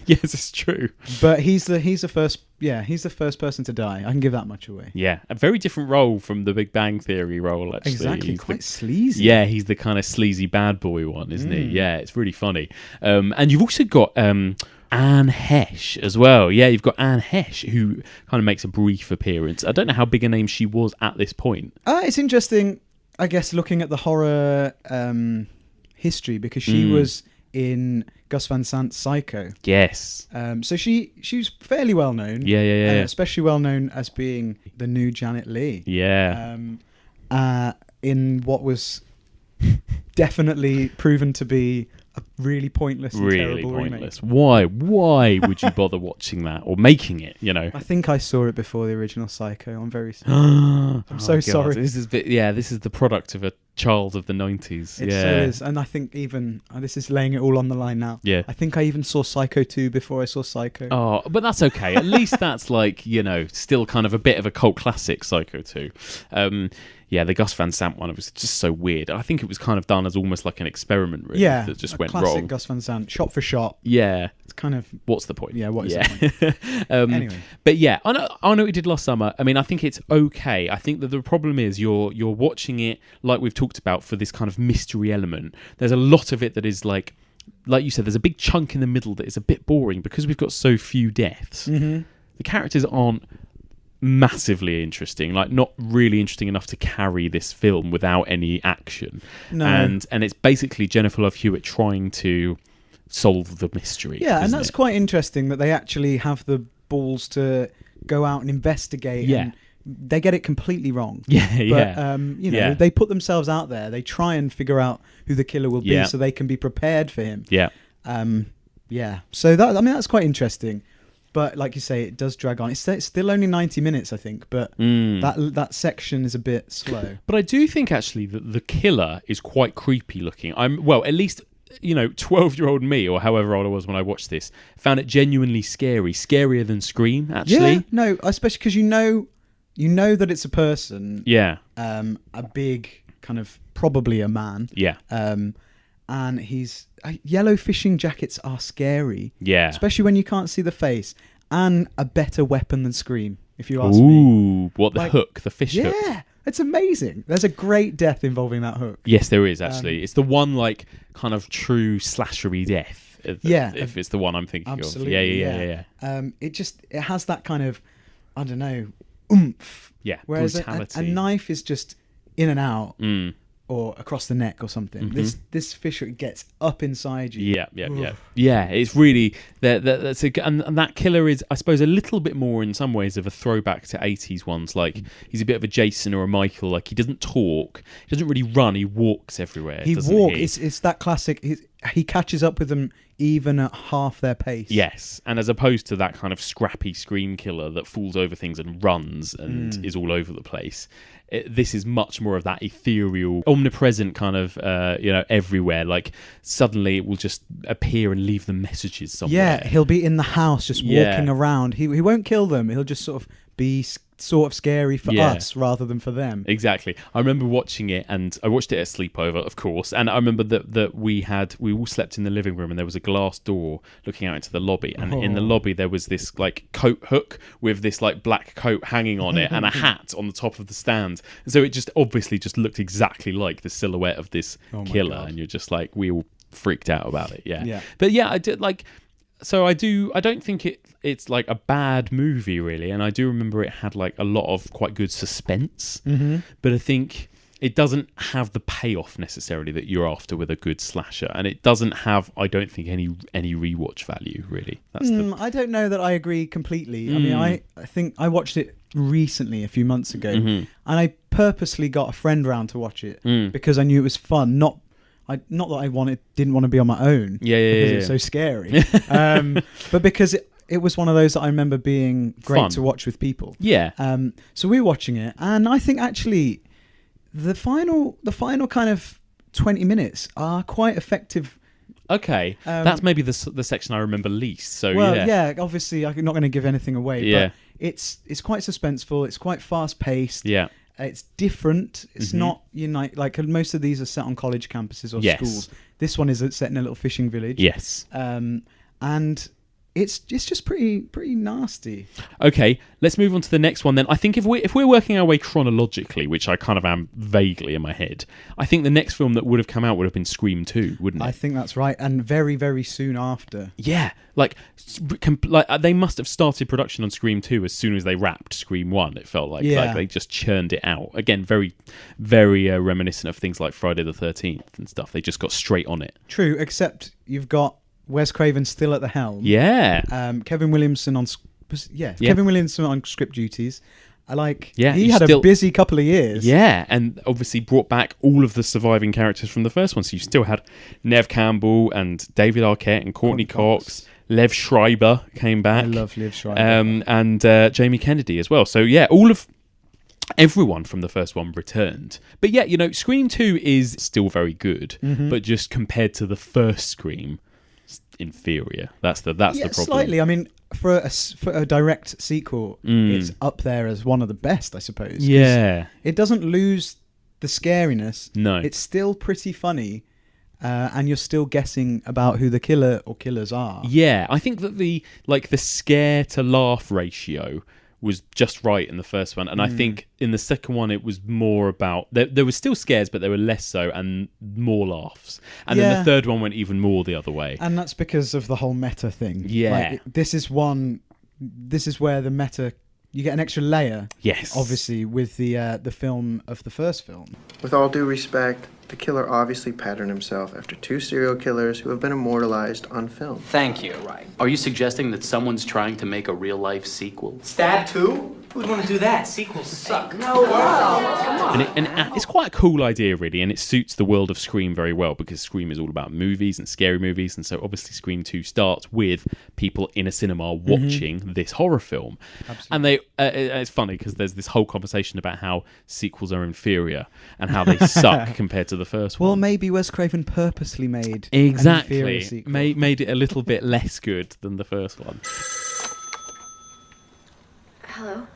Yes, it's true. But he's the first person to die. I can give that much away. Yeah, a very different role from the Big Bang Theory role, actually. Exactly, he's quite sleazy. Yeah, he's the kind of sleazy bad boy one, isn't he? Yeah, it's really funny. And you've also got Anne Hesh as well. Yeah, you've got Anne Hesh, who kind of makes a brief appearance. I don't know how big a name she was at this point. It's interesting, I guess, looking at the horror history, because she was in Gus Van Sant's Psycho. Yes. So she's fairly well known. Yeah. Especially well known as being the new Janet Leigh. Yeah. In what was definitely proven to be a really pointless and terrible pointless remake. Why would you bother watching that or making it, you know? I think I saw it before the original Psycho. I'm very sorry. I'm so sorry. This is the product of a child of the 90s. It so is. And I think even this is laying it all on the line now. Yeah. I think I even saw Psycho 2 before I saw Psycho. Oh, but that's okay. At least that's like, you know, still kind of a bit of a cult classic, Psycho 2. Yeah, the Gus Van Sant one, it was just so weird. I think it was kind of done as almost like an experiment, really, that just went classic wrong. Gus Van Sant, shot for shot. Yeah. It's kind of... What's the point? Yeah, what is the point? Anyway. But yeah, I know what we did last summer. I mean, I think it's okay. I think that the problem is you're watching it, like we've talked about, for this kind of mystery element. There's a lot of it that is like you said, there's a big chunk in the middle that is a bit boring because we've got so few deaths. Mm-hmm. The characters aren't massively interesting, like not really interesting enough to carry this film without any action. No. And it's basically Jennifer Love Hewitt trying to solve the mystery. Yeah, and that's quite interesting that they actually have the balls to go out and investigate. Yeah. And they get it completely wrong. Yeah, but, they put themselves out there. They try and figure out who the killer will be so they can be prepared for him. Yeah. So that's quite interesting. But like you say, it does drag on. It's still only 90 minutes, I think, but that section is a bit slow. But I do think actually that the killer is quite creepy looking. At least 12-year-old me, or however old I was when I watched this, found it genuinely scary, scarier than Scream. Actually, yeah, no, especially because you know that it's a person. Yeah, a big kind of probably a man. Yeah, and he's yellow fishing jackets are scary. Yeah, especially when you can't see the face. And a better weapon than Scream, if you ask me. Ooh, what, the hook, the fish hook? Yeah, it's amazing. There's a great death involving that hook. Yes, there is actually. It's the one like kind of true slashery death. If it's the one I'm thinking of. Yeah. It has that kind of, I don't know, oomph. Yeah, whereas brutality. a knife is just in and out. Or across the neck or something. Mm-hmm. This fish hook gets up inside you. Yeah. It's really and that killer is, I suppose, a little bit more in some ways of a throwback to 80s ones. Like he's a bit of a Jason or a Michael. Like he doesn't talk, he doesn't really run. He walks everywhere. It's that classic. He catches up with them even at half their pace. Yes, and as opposed to that kind of scrappy Scream killer that falls over things and runs and is all over the place. This is much more of that ethereal, omnipresent kind of, everywhere. Like suddenly it will just appear and leave them messages somewhere. Yeah, he'll be in the house just walking around. He won't kill them. He'll just sort of be sort of scary for us rather than for them. Exactly. I remember watching it, and I watched it at sleepover, of course. And I remember that we all slept in the living room, and there was a glass door looking out into the lobby. And in the lobby, there was this like coat hook with this like black coat hanging on it, and a hat on the top of the stand. So it just obviously just looked exactly like the silhouette of this killer, and you're just like, we all freaked out about it. Yeah. But yeah, I did like. So I don't think it's like a bad movie really, and I do remember it had like a lot of quite good suspense, but I think it doesn't have the payoff necessarily that you're after with a good slasher, and it doesn't have, I don't think, any rewatch value really. I don't know that I agree completely. I mean, I think I watched it recently a few months ago, and I purposely got a friend round to watch it because I knew it was fun, not that I didn't want to be on my own. Because it's so scary. But because it was one of those that I remember being great Fun. to watch with people. Yeah. So we were watching it, and I think actually the final kind of 20 minutes are quite effective. Okay, that's maybe the section I remember least. So obviously I'm not going to give anything away. But it's quite suspenseful. It's quite fast paced. Yeah. It's different. It's not like most of these are set on college campuses or schools. This one is set in a little fishing village. Yes. And it's just pretty nasty. Okay, let's move on to the next one then. I think if we're working our way chronologically, which I kind of am vaguely in my head, I think the next film that would have come out would have been Scream 2, wouldn't it? I think that's right, and very, very soon after. Yeah, like they must have started production on Scream 2 as soon as they wrapped Scream 1. It felt like they just churned it out. Again, very, very reminiscent of things like Friday the 13th and stuff. They just got straight on it. True, except you've got Wes Craven still at the helm. Yeah. Kevin Williamson on Kevin Williamson on script duties. He had a busy couple of years. Yeah, and obviously brought back all of the surviving characters from the first one. So you still had Nev Campbell and David Arquette and Courtney Cox. Lev Schreiber came back. I love Lev Schreiber. And Jamie Kennedy as well. So yeah, everyone from the first one returned. But yeah, Scream 2 is still very good, but just compared to the first Scream, inferior. That's the problem. Slightly. I mean, for a direct sequel, it's up there as one of the best, I suppose. Yeah, it doesn't lose the scariness. No, it's still pretty funny, and you're still guessing about who the killer or killers are. Yeah, I think that the scare to laugh ratio was just right in the first one, and I think in the second one it was more about there was still scares, but they were less so and more laughs, and then the third one went even more the other way, and that's because of the whole meta thing. This is where the meta, you get an extra layer, obviously, with the film of the first film. With all due respect, the killer obviously patterned himself after two serial killers who have been immortalized on film. Thank you. Right. Are you suggesting that someone's trying to make a real-life sequel? Stab 2? Who'd want to do that? Sequels suck. No, come on. And it's quite a cool idea, really, and it suits the world of Scream very well, because Scream is all about movies and scary movies, and so obviously Scream 2 starts with people in a cinema watching this horror film. Absolutely. And it's funny because there's this whole conversation about how sequels are inferior and how they suck compared to the first one. Well, maybe Wes Craven purposely made exactly an inferior sequel. Made it a little bit less good than the first one. Hello?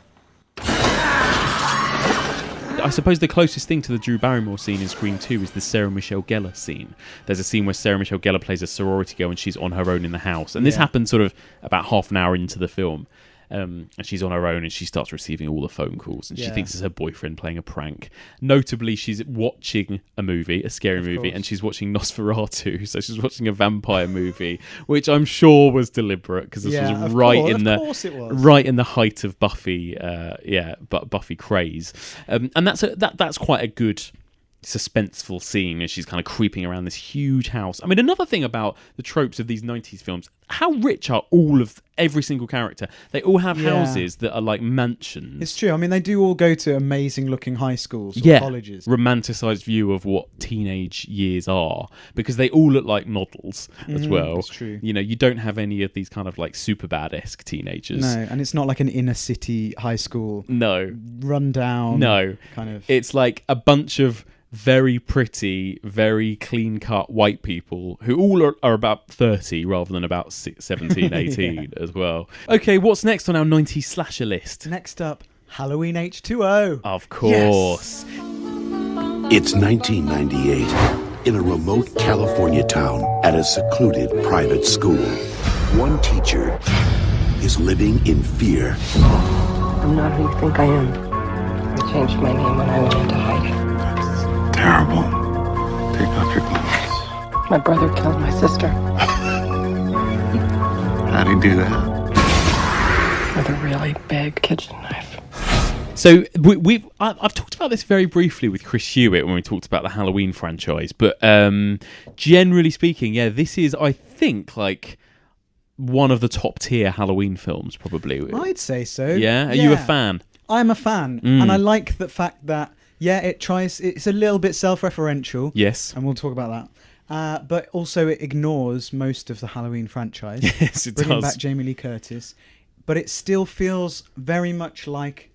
I suppose the closest thing to the Drew Barrymore scene in Scream 2 is the Sarah Michelle Gellar scene. There's a scene where Sarah Michelle Gellar plays a sorority girl and she's on her own in the house. And this happens sort of about half an hour into the film. And she's on her own and she starts receiving all the phone calls and she thinks it's her boyfriend playing a prank. Notably, she's watching a movie, a scary movie, and she's watching Nosferatu, so she's watching a vampire movie, which I'm sure was deliberate because this was right in the height of Buffy, Buffy craze, and that's quite a good suspenseful scene as she's kind of creeping around this huge house. I mean, another thing about the tropes of these 90s films, how rich are every single character? They all have houses that are like mansions. It's true. I mean, they do all go to amazing looking high schools or colleges. Romanticized view of what teenage years are, because they all look like models as well. That's true. You don't have any of these kind of like Superbad-esque teenagers. No, and it's not like an inner city high school. No. Run down. No. Kind of. It's like a bunch of very pretty, very clean-cut white people who all are about 30 rather than about 17, 18 as well. Okay, what's next on our 90s slasher list? Next up, Halloween H2O. Of course. It's 1998 in a remote California town at a secluded private school. One teacher is living in fear. I'm not who you think I am. I changed my name when I went into hiding. Terrible. Take off your clothes. My brother killed my sister. How'd he do that? With a really big kitchen knife. So I've talked about this very briefly with Chris Hewitt when we talked about the Halloween franchise, but generally speaking, yeah, this is, I think, like one of the top tier Halloween films, probably. I'd say so. Yeah? Are you a fan? I'm a fan, and I like the fact that it's a little bit self-referential. Yes, and we'll talk about that. But also it ignores most of the Halloween franchise. Yes, it bringing does. back Jamie Lee Curtis, but it still feels very much like.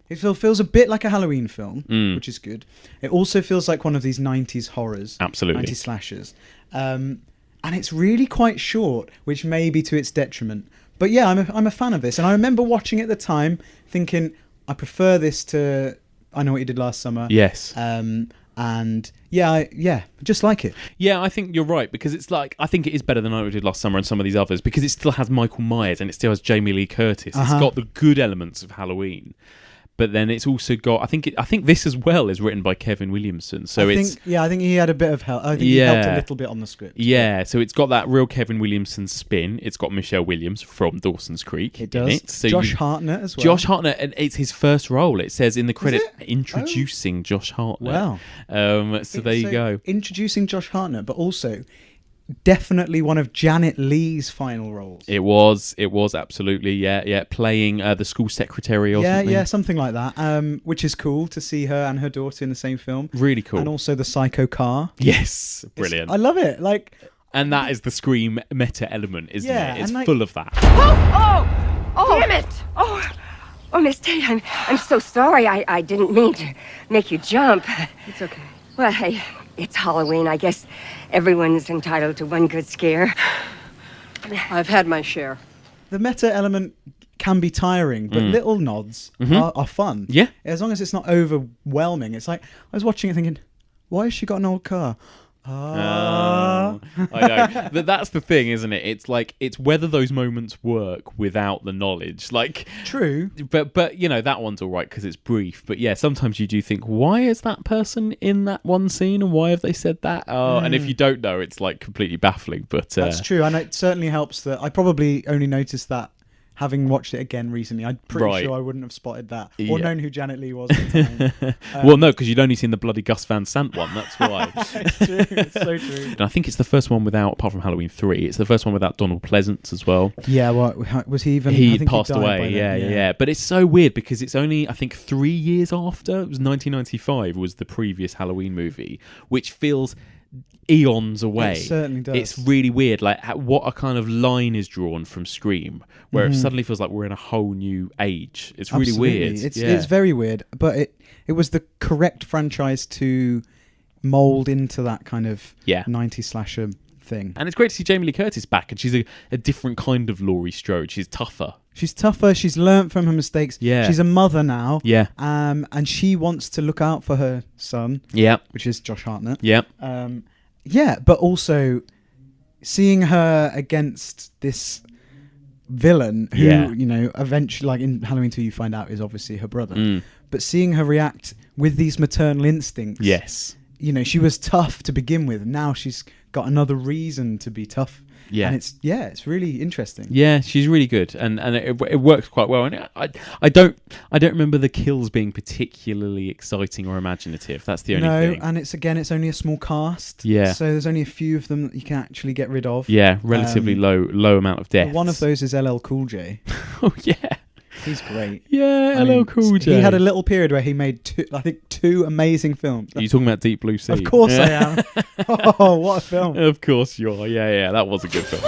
It feels a bit like a Halloween film, which is good. It also feels like one of these 90s horrors. Absolutely. 90s slashers. And it's really quite short, which may be to its detriment. But yeah, I'm a fan of this. And I remember watching it at the time, thinking, I prefer this to I Know What You Did Last Summer. Yes. And yeah, just like it. Yeah, I think you're right, because it's like, I think it is better than I Did Last Summer and some of these others, because it still has Michael Myers and it still has Jamie Lee Curtis. It's got the good elements of Halloween. But then it's also got, I think this as well is written by Kevin Williamson. So I think he had a bit of help. I think he helped a little bit on the script. Yeah, so it's got that real Kevin Williamson spin. It's got Michelle Williams from Dawson's Creek. It does. So Josh Hartnett as well. Josh Hartnett, and it's his first role. It says in the credits, introducing Josh Hartnett. Wow. So there you go. Introducing Josh Hartnett, but also definitely one of Janet Leigh's final roles. It was absolutely, yeah, playing the school secretary or something. Yeah, something like that, which is cool to see her and her daughter in the same film. Really cool. And also the Psycho car. Yes, brilliant. I love it. And that is the Scream meta element, isn't it? It's full of that. Oh, damn it! Oh, Miss Tate, I'm so sorry. I didn't mean to make you jump. It's okay. Well, hey, it's Halloween. I guess everyone's entitled to one good scare. I've had my share. The meta element can be tiring, but little nods are fun. Yeah. As long as it's not overwhelming. It's like, I was watching it thinking, why has she got an old car? I know. But that's the thing, isn't it? It's like, it's whether those moments work without the knowledge. Like, true. But that one's all right because it's brief. But yeah, sometimes you do think, why is that person in that one scene and why have they said that? And if you don't know, it's like completely baffling. But that's true, and it certainly helps that I probably only noticed that having watched it again recently. I'm pretty sure I wouldn't have spotted that or known who Janet Leigh was at the time. Well, no, because you'd only seen the bloody Gus Van Sant one. That's why. It's true. It's so true. And I think it's the first one without, apart from Halloween 3, it's the first one without Donald Pleasance as well. Yeah, well, was he even? He passed away. Yeah. But it's so weird because it's only, I think, 3 years after. It was 1995 was the previous Halloween movie, which feels eons away. It certainly does. It's really weird, like what a kind of line is drawn from Scream, where it suddenly feels like we're in a whole new age. It's really weird. It's very weird, but it was the correct franchise to mold into that kind of 90s slasher thing. And it's great to see Jamie Lee Curtis back, and she's a different kind of Laurie Strode. She's tougher. She's learnt from her mistakes. Yeah. She's a mother now. Yeah. And she wants to look out for her son. Yeah. Which is Josh Hartnett. Yeah. But also seeing her against this villain who, eventually, like in Halloween 2, you find out is obviously her brother. But seeing her react with these maternal instincts. Yes. She was tough to begin with. Now she's got another reason to be tough. Yeah. And it's really interesting. Yeah, she's really good, and it works quite well. And I don't remember the kills being particularly exciting or imaginative. That's the only thing. No, and it's only a small cast. Yeah. So there's only a few of them that you can actually get rid of. Yeah, relatively low amount of deaths. One of those is LL Cool J. Oh yeah. He's great. Yeah, LL Cool J. He had a little period where he made two amazing films. Are you talking about Deep Blue Sea? Of course I am. Oh, what a film. Of course you are. Yeah, that was a good film.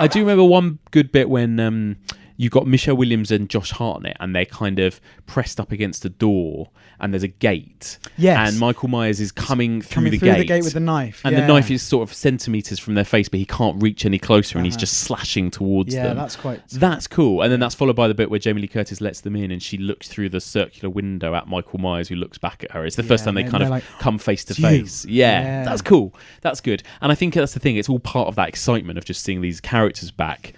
I do remember one good bit when you've got Michelle Williams and Josh Hartnett, and they're kind of pressed up against a door, and there's a gate. Yes. And Michael Myers is coming through the gate gate with the knife. And the knife is sort of centimetres from their face, but he can't reach any closer, and he's just slashing towards them. That's cool. And then that's followed by the bit where Jamie Lee Curtis lets them in, and she looks through the circular window at Michael Myers, who looks back at her. It's the first time they kind of come face to face. Yeah, that's cool. That's good. And I think that's the thing. It's all part of that excitement of just seeing these characters back.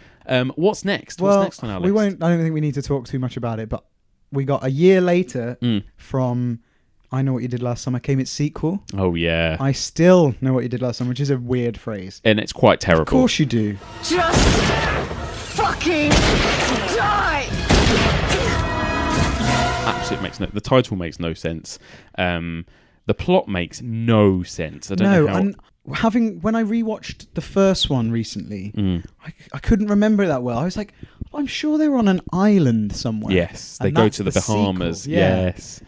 What's next? What's next on our list? I don't think we need to talk too much about it, but we got a year later from I Know What You Did Last Summer came its sequel. Oh, yeah. I still know what you did last summer, which is a weird phrase. And it's quite terrible. Of course you do. Just fucking die! Absolutely makes the title makes no sense. The plot makes no sense. I don't know how... and when I rewatched the first one recently, I couldn't remember it that well. I was like, I'm sure they were on an island somewhere. Yes, they go to the Bahamas. Yes.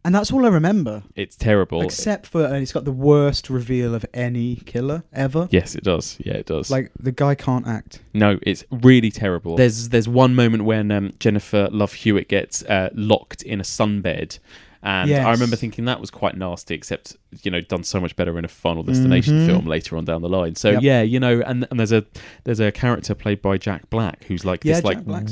And that's all I remember. It's terrible. Except for it's got the worst reveal of any killer ever. Yes, it does. Yeah, it does. Like, the guy can't act. No, it's really terrible. There's one moment when Jennifer Love Hewitt gets locked in a sunbed. And I remember thinking that was quite nasty, except, done so much better in a Final Destination film later on down the line. So, and there's a character played by Jack Black, who's like this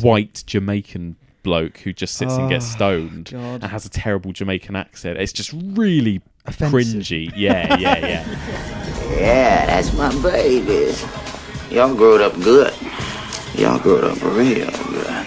white Jamaican bloke who just sits and gets stoned and has a terrible Jamaican accent. It's just really cringy. Yeah. Yeah, that's my baby. Y'all growed up good. Y'all growed up real good.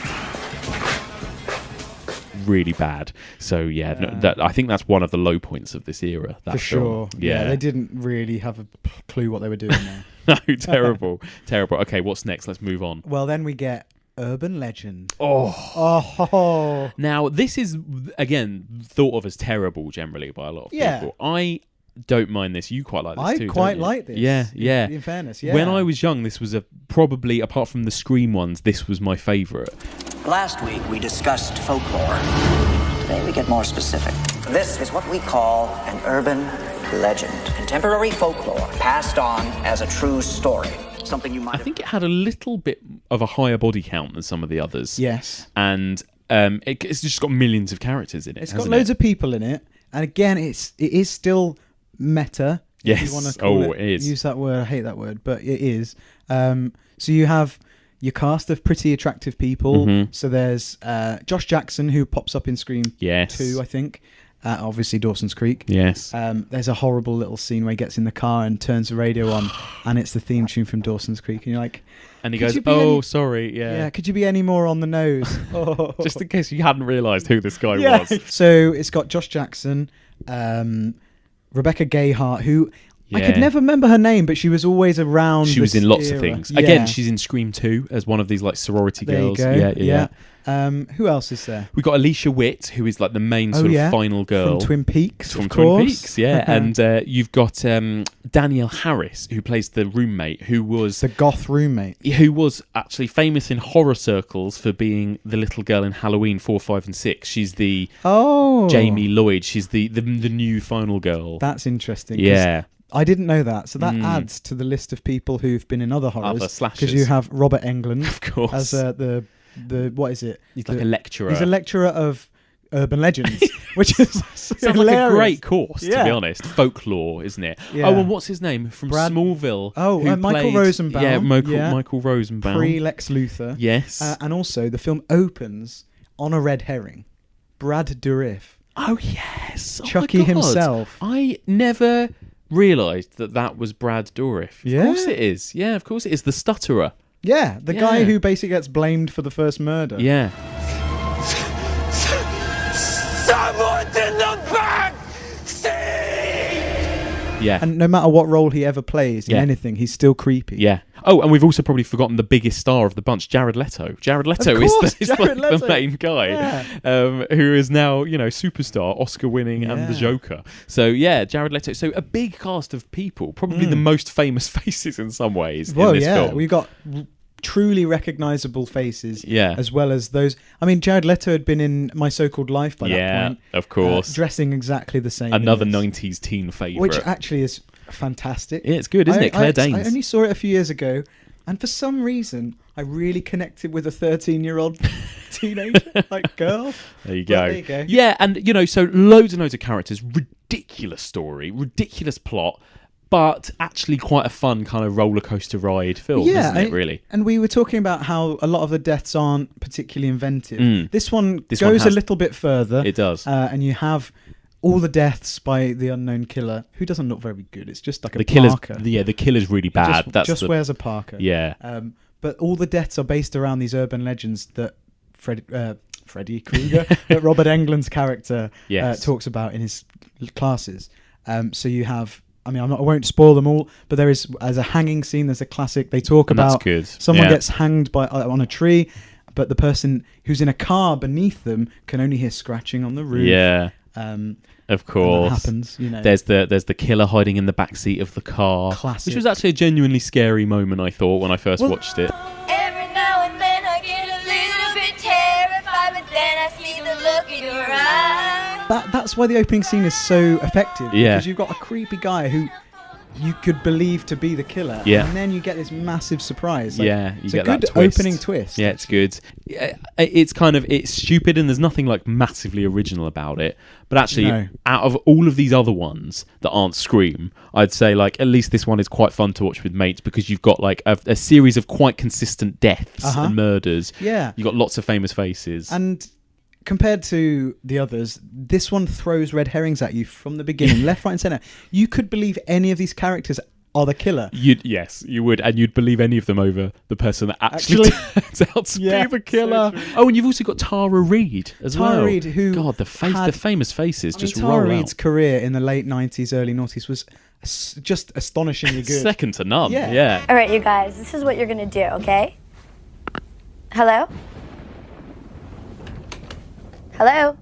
Really bad. So I think that's one of the low points of this era. That For film. sure. Yeah, they didn't really have a clue what they were doing there. No, terrible. Okay, what's next? Let's move on. Well, then we get Urban Legend. Oh. Now, this is, again, thought of as terrible generally by a lot of people. I don't mind this. You quite like this too, I quite don't you? like this. Yeah. In fairness, yeah. When I was young, this was probably, apart from the Scream ones, this was my favourite. Last week, we discussed folklore. Today, we get more specific. This is what we call an urban legend. Contemporary folklore passed on as a true story. Something you might I think it had a little bit of a higher body count than some of the others. Yes. And it's just got millions of characters in it. It's got loads of people in it. And again, it is still meta. Yes. If you want to it is. Use that word. I hate that word, but it is. So you have your cast of pretty attractive people. Mm-hmm. So there's Josh Jackson, who pops up in Scream 2, I think. Obviously Dawson's Creek. Yes. There's a horrible little scene where he gets in the car and turns the radio on, and it's the theme tune from Dawson's Creek, and you're like, and he goes, sorry, yeah. Could you be any more on the nose? Just in case you hadn't realised who this guy was. So it's got Josh Jackson, Rebecca Gayheart, who I could never remember her name, but she was always around. She was in lots of things. Yeah. Again, she's in Scream 2 as one of these like sorority girls. There you go. Yeah. Who else is there? We've got Alicia Witt, who is like the main sort of final girl. From Twin Peaks, Twin Peaks, yeah. And you've got Danielle Harris, who plays the roommate, who was... The goth roommate. Who was actually famous in horror circles for being the little girl in Halloween 4, 5 and 6. She's the Jamie Lloyd. She's the new final girl. That's interesting. Yeah. I didn't know that, so that adds to the list of people who've been in other horrors. Other slashers. Because you have Robert Englund, of course, as the what is it? He's like a lecturer. He's a lecturer of urban legends, which is sounds like a great course, to be honest. Folklore, isn't it? Yeah. Oh, and what's his name from Smallville? Oh, Michael Rosenbaum. Yeah, Michael Rosenbaum. Pre-Lex Luthor. Yes. And also, the film opens on a red herring. Brad Dourif. Oh yes, Chucky himself. I never realised that was Brad Dourif. Yeah. Of course it is. Yeah, of course it is. The stutterer. Yeah, the guy who basically gets blamed for the first murder. Yeah. Someone's in the back seat! Yeah. And no matter what role he ever plays in anything, he's still creepy. Yeah. Oh, and we've also probably forgotten the biggest star of the bunch, Jared Leto. Jared Leto is the main guy, who is now, superstar, Oscar winning, and the Joker. So yeah, Jared Leto. So a big cast of people, probably the most famous faces in some ways in this film. We've got truly recognizable faces, yeah, as well as those. I mean, Jared Leto had been in My So-Called Life by that point. Of course, dressing exactly the same. Another 90s teen favourite, which actually is fantastic. Yeah, it's good, isn't it? Claire Danes. I only saw it a few years ago. And for some reason, I really connected with a 13-year-old teenager, like girl. There you go. Well, there you go. Yeah, and, you know, so loads and loads of characters, ridiculous story, ridiculous plot, but actually quite a fun kind of roller coaster ride film, isn't it, really? And we were talking about how a lot of the deaths aren't particularly inventive. This one This goes one a little bit further. It does. And you have all the deaths by the unknown killer, who doesn't look very good. It's just like a killer's, parka. Yeah, the killer's really bad. Just wears a parka. Yeah. But all the deaths are based around these urban legends that Freddy Krueger, that Robert Englund's character talks about in his classes. So you have, I mean, I won't spoil them all, but there is, as a hanging scene, there's a classic. They talk And about that's good. Someone Yeah. gets hanged on a tree, but the person who's in a car beneath them can only hear scratching on the roof. Yeah. Of course, and that happens. You know, there's the killer hiding in the backseat of the car, Classic. which was actually a genuinely scary moment. I thought when I first watched it. Every now and then I get a little bit terrified, but then I see the look in your eyes. That's why the opening scene is so effective. Yeah. Because you've got a creepy guy who you could believe to be the killer. Yeah. And then you get this massive surprise. Like, Yeah, you it's get a good that twist. opening twist. Yeah, it's good. It's stupid, and there's nothing like massively original about it. But actually, No. out of all of these other ones that aren't Scream, I'd say like at least this one is quite fun to watch with mates because you've got like a series of quite consistent deaths Uh-huh. and murders. Yeah. You've got lots of famous faces. And compared to the others, this one throws red herrings at you from the beginning, left, right, and centre. You could believe any of these characters are the killer. Yes, you would, and you'd believe any of them over the person that actually turns out to be the killer. So and you've also got Tara Reid as well. Tara Reid, who God, the famous faces just Tara roll Reid's out. career in the late 90s, early noughties was just astonishingly good. Second to none. Yeah. Yeah. All right, you guys, this is what you're gonna do, okay? Hello? Hello?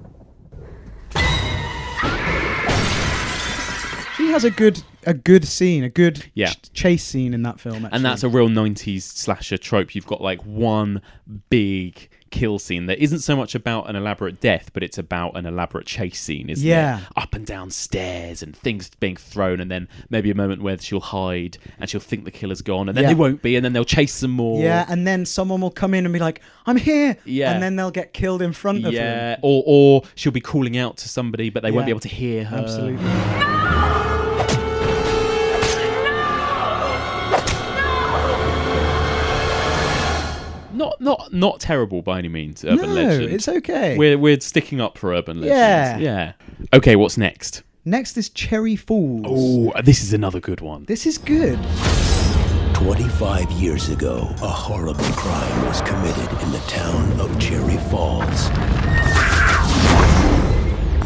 She has a good scene, a good chase scene in that film, actually. And that's a real 90s slasher trope. You've got like one big kill scene that isn't so much about an elaborate death, but it's about an elaborate chase scene, isn't Yeah. it? Up and down stairs and things being thrown, and then maybe a moment where she'll hide and she'll think the killer's gone, and then they won't be, and then they'll chase some more. Yeah, and then someone will come in and be like, I'm here! Yeah. And then they'll get killed in front of them. Yeah, or she'll be calling out to somebody, but they won't Yeah. be able to hear her. Absolutely. Not terrible by any means, Urban No, Legend. it's okay. We're sticking up for Urban Yeah. Legend. Yeah. Okay, what's next? Next is Cherry Falls. Oh, this is another good one. This is good. 25 years ago, a horrible crime was committed in the town of Cherry Falls.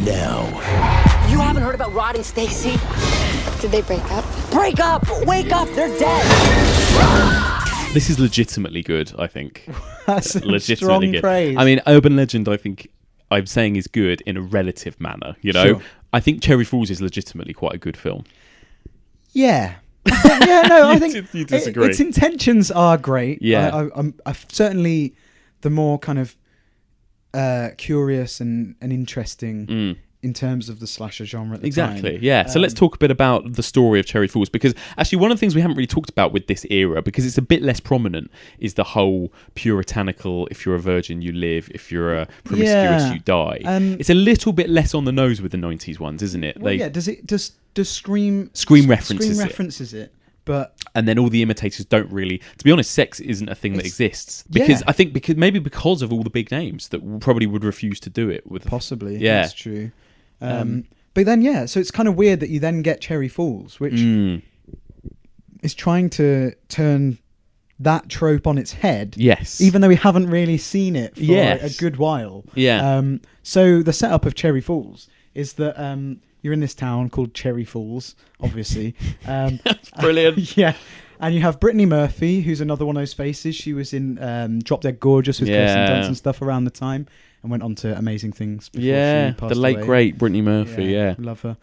Now, You haven't heard about Rod and Stacy? Did they break up? Break up! Wake up! They're dead! This is legitimately good, I think. That's legitimately strong good. praise. I mean, Urban Legend, I think I'm saying is good in a relative manner. You know, Sure. I think Cherry Falls is legitimately quite a good film. Yeah. Yeah, no, I You think you disagree. its intentions are great. Yeah. I've certainly the more kind of curious and interesting in terms of the slasher genre at the Exactly, time. yeah. So let's talk a bit about the story of Cherry Falls, because actually one of the things we haven't really talked about with this era, because it's a bit less prominent, is the whole puritanical, if you're a virgin, you live, if you're a promiscuous, you die. It's a little bit less on the nose with the 90s ones, isn't it? Well, yeah, does Scream references it, but and then all the imitators don't really. To be honest, sex isn't a thing that exists because I think because of all the big names that probably would refuse to do it with. Possibly, yeah, that's true. But then, so it's kind of weird that you then get Cherry Falls, which is trying to turn that trope on its head. Yes, even though we haven't really seen it for Yes. a good while. Yeah. So the setup of Cherry Falls is that you're in this town called Cherry Falls, obviously. Brilliant. Yeah. And you have Brittany Murphy, who's another one of those faces. She was in Drop Dead Gorgeous with Kirsten Dunst and stuff around the time, and went on to amazing things before she passed the late away. great Brittany Murphy. Yeah, Love her.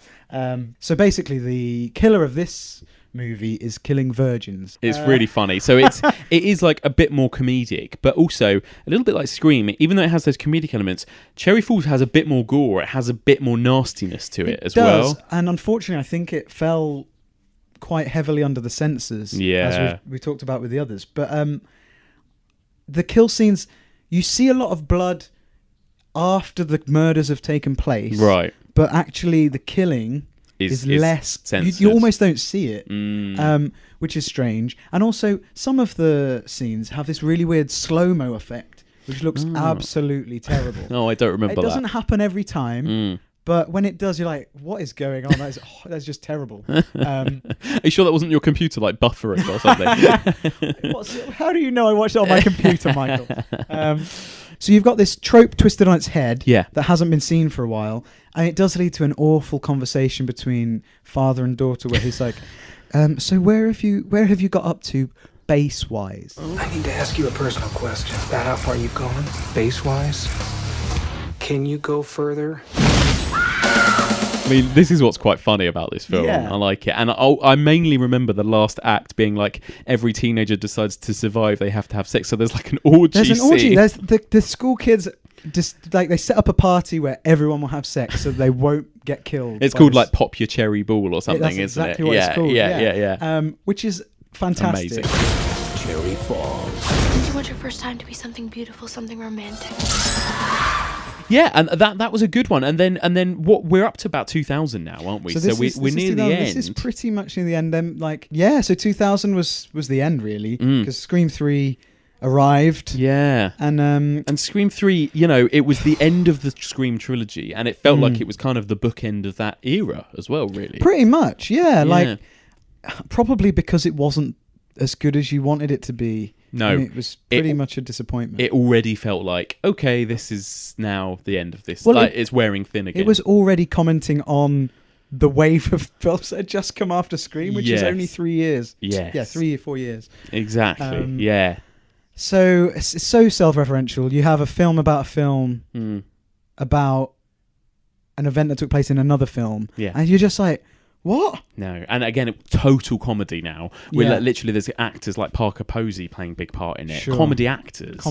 So basically, the killer of this movie is killing virgins. It's really funny. So it is like a bit more comedic, but also a little bit like Scream. Even though it has those comedic elements, Cherry Falls has a bit more gore. It has a bit more nastiness to it as well. And unfortunately, I think it fell quite heavily under the censors, as we talked about with the others. But the kill scenes, you see a lot of blood after the murders have taken place, right? But actually, the killing is less. You almost don't see it, which is strange. And also, some of the scenes have this really weird slow-mo effect, which looks absolutely terrible. Oh, I don't remember that. It doesn't happen every time, but when it does, you're like, what is going on? That's just terrible. Are you sure that wasn't your computer, like, buffering or something? How do you know I watched it on my computer, Michael? So you've got this trope twisted on its head that hasn't been seen for a while, and it does lead to an awful conversation between father and daughter where he's like, so where have you got up to base-wise? I need to ask you a personal question. Is that how far you've gone? Base-wise? Can you go further? I mean, this is what's quite funny about this film. Yeah. I like it. And I mainly remember the last act being like, every teenager decides to survive, they have to have sex. So there's like an orgy There's an orgy. scene. There's the school kids just like they set up a party where everyone will have sex so they won't get killed. It's called like Pop Your Cherry Ball or something, that's isn't exactly it? what it's called. Yeah. Which is fantastic. Amazing. Cherry Falls. Don't you want your first time to be something beautiful, something romantic? Yeah, and that was a good one. And then what we're up to about 2000 now, aren't we? So we're near the end. This is pretty much near the end. Then so 2000 was the end really, because Scream 3 arrived. Yeah. And Scream 3, it was the end of the Scream trilogy, and it felt like it was kind of the bookend of that era as well, really. Pretty much, yeah. Like probably because it wasn't as good as you wanted it to be. No, I mean, it was pretty much a disappointment. It already felt like, okay, this is now the end of this. Well, it's wearing thin again. It was already commenting on the wave of films that had just come after Scream, which is only 3 years. Yes. Yeah, 3 or 4 years. Exactly, yeah. So it's so self-referential. You have a film about a film about an event that took place in another film. Yeah. And you're just like, what? No, and again, total comedy now. We're literally, there's actors like Parker Posey playing a big part in it. Sure. Comedy actors.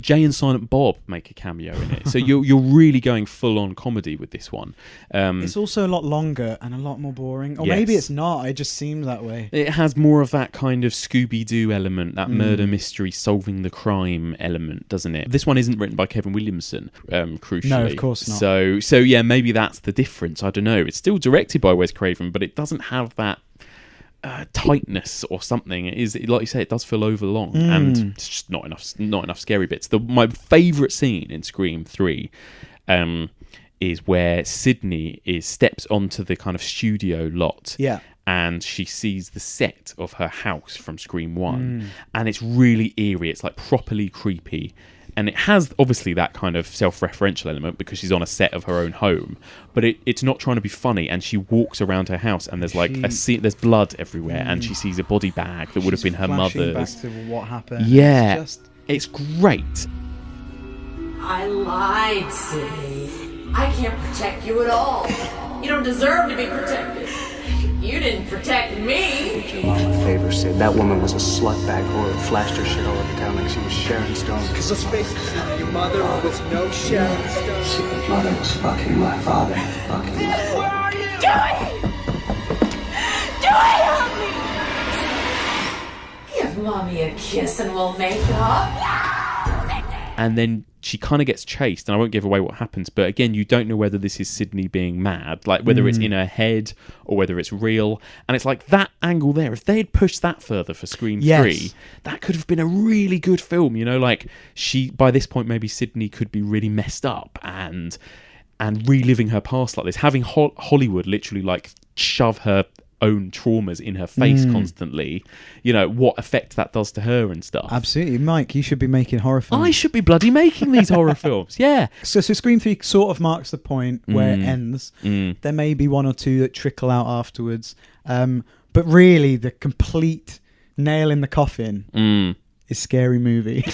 Jay and Silent Bob make a cameo in it. So you're really going full on comedy with this one. It's also a lot longer and a lot more boring. Or maybe it's not. It just seems that way. It has more of that kind of Scooby-Doo element, that murder mystery, solving the crime element, doesn't it? This one isn't written by Kevin Williamson, crucially. No, of course not. So yeah, maybe that's the difference. I don't know. It's still directed by Wes Craven, but it doesn't have that tightness or something. It is, like you say, it does feel overlong, and it's just not enough scary bits. My favourite scene in Scream 3 is where Sydney steps onto the kind of studio lot. Yeah. And she sees the set of her house from Scream 1, and it's really eerie. It's like properly creepy. And it has obviously that kind of self-referential element because she's on a set of her own home, but it's not trying to be funny. And she walks around her house, and there's like there's blood everywhere, and she sees a body bag that would have been her mother's. Back to what happened. Yeah, it's great. I lied, Sydney. I can't protect you at all. You don't deserve to be protected. You didn't protect me. Did your mom a favor, Sid. That woman was a slutbag whore who flashed her shit all over town like she was Sharon Stone. Because let's face it, your mother was no Sharon Stone. Your mother was fucking my father. Fucking my father. Where are you? Do it! Do it! Help me! Give mommy a kiss and we'll make up. And then she kind of gets chased, and I won't give away what happens, but again, you don't know whether this is Sydney being mad, like whether it's in her head or whether it's real. And it's like that angle there, if they had pushed that further for Scream 3, that could have been a really good film, like by this point, maybe Sydney could be really messed up and reliving her past like this, having Hollywood literally like shove her own traumas in her face constantly, what effect that does to her and stuff. Absolutely. Mike, you should be making horror films. I should be bloody making these horror films, yeah. So Scream 3 sort of marks the point where it ends. There may be one or two that trickle out afterwards, but really the complete nail in the coffin is Scary Movie.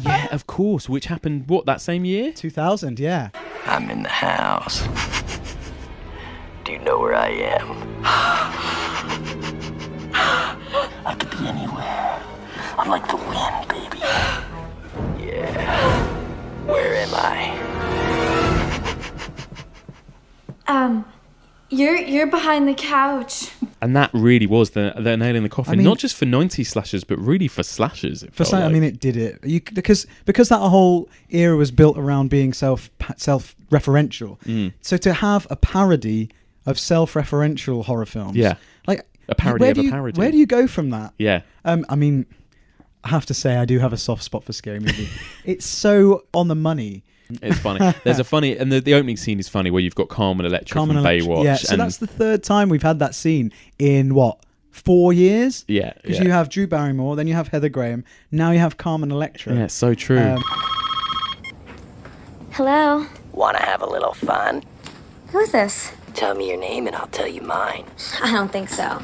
Yeah, of course, which happened, that same year? 2000, yeah. I'm in the house. Do you know where I am? I could be anywhere. I'm like the wind, baby. Yeah. Where am I? You're behind the couch. And that really was the nail in the coffin, I mean, not just for 90s slashers, but really for slashers. I mean, it did it. Because that whole era was built around being self-referential. So to have a parody of self-referential horror films, like a parody of a parody. Where do you go from that? Yeah. I mean, I have to say, I do have a soft spot for Scary Movie. It's so on the money. It's funny. There's a funny, and the opening scene is funny, where you've got Carmen Electra from Baywatch. Yeah, so that's the third time we've had that scene in 4 years? Yeah, because you have Drew Barrymore, then you have Heather Graham, now you have Carmen Electra. Yeah, so true. Hello. Wanna have a little fun? Who is this? Tell me your name and I'll tell you mine. I don't think so.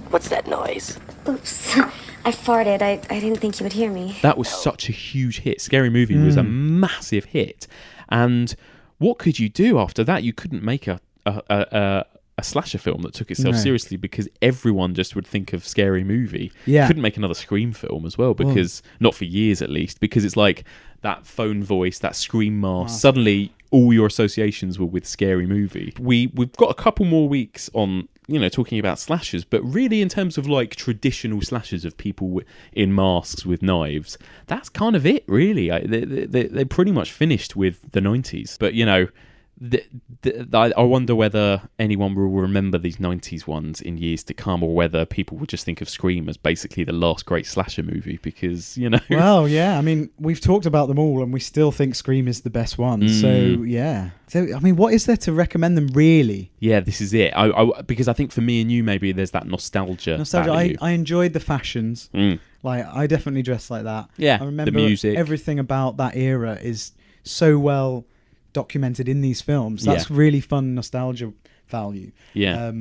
What's that noise? Oops. I farted. I didn't think you would hear me. That was such a huge hit. Scary Movie was a massive hit. And what could you do after that? You couldn't make a slasher film that took itself seriously, because everyone just would think of Scary Movie. Yeah. Couldn't make another Scream film as well, because not for years at least, because it's like that phone voice, that Scream mask. Suddenly all your associations were with Scary Movie. We've got a couple more weeks on, talking about slashers, but really in terms of like traditional slashers of people in masks with knives, that's kind of it, really. They pretty much finished with the 90s. But, I wonder whether anyone will remember these 90s ones in years to come, or whether people will just think of Scream as basically the last great slasher movie, because, Well, yeah, I mean, we've talked about them all and we still think Scream is the best one. So, yeah. So, I mean, what is there to recommend them, really? Yeah, this is it. Because I think for me and you, maybe there's that nostalgia. I enjoyed the fashions. Like, I definitely dressed like that. Yeah, I remember the music. Everything about that era is so well documented in these films. That's really fun nostalgia value. Yeah.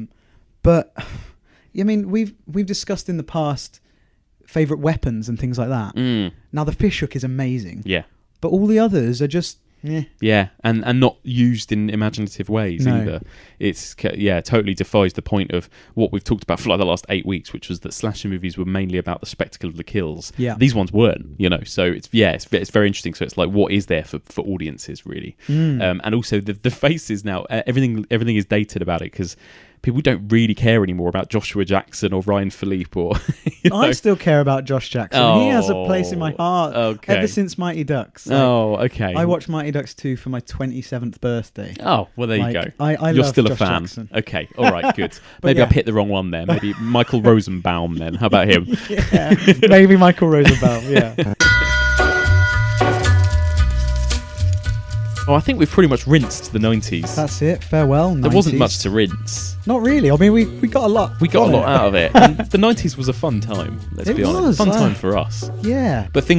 But I mean, we've discussed in the past favorite weapons and things like that. Now the fishhook is amazing. Yeah. But all the others are just Yeah, and not used in imaginative ways either. It's totally defies the point of what we've talked about for like the last 8 weeks, which was that slasher movies were mainly about the spectacle of the kills. Yeah. These ones weren't, so it's very interesting. So it's like, what is there for audiences, really? And also the faces now, everything is dated about it, because people don't really care anymore about Joshua Jackson or Ryan Philippe or... I still care about Josh Jackson. He has a place in my heart ever since Mighty Ducks. Okay. I watched Mighty Ducks 2 for my 27th birthday. Oh, well, there you go. I You're love still Josh a fan. Jackson. Okay, all right, good. Maybe I've hit the wrong one there. Maybe Michael Rosenbaum then. How about him? Yeah, maybe Michael Rosenbaum, yeah. Oh, I think we've pretty much rinsed the 90s. That's it. Farewell, 90s. There wasn't much to rinse. Not really. I mean, we got a lot. We got a lot out of it. And the 90s was a fun time, let's be honest. Fun time for us. Yeah. But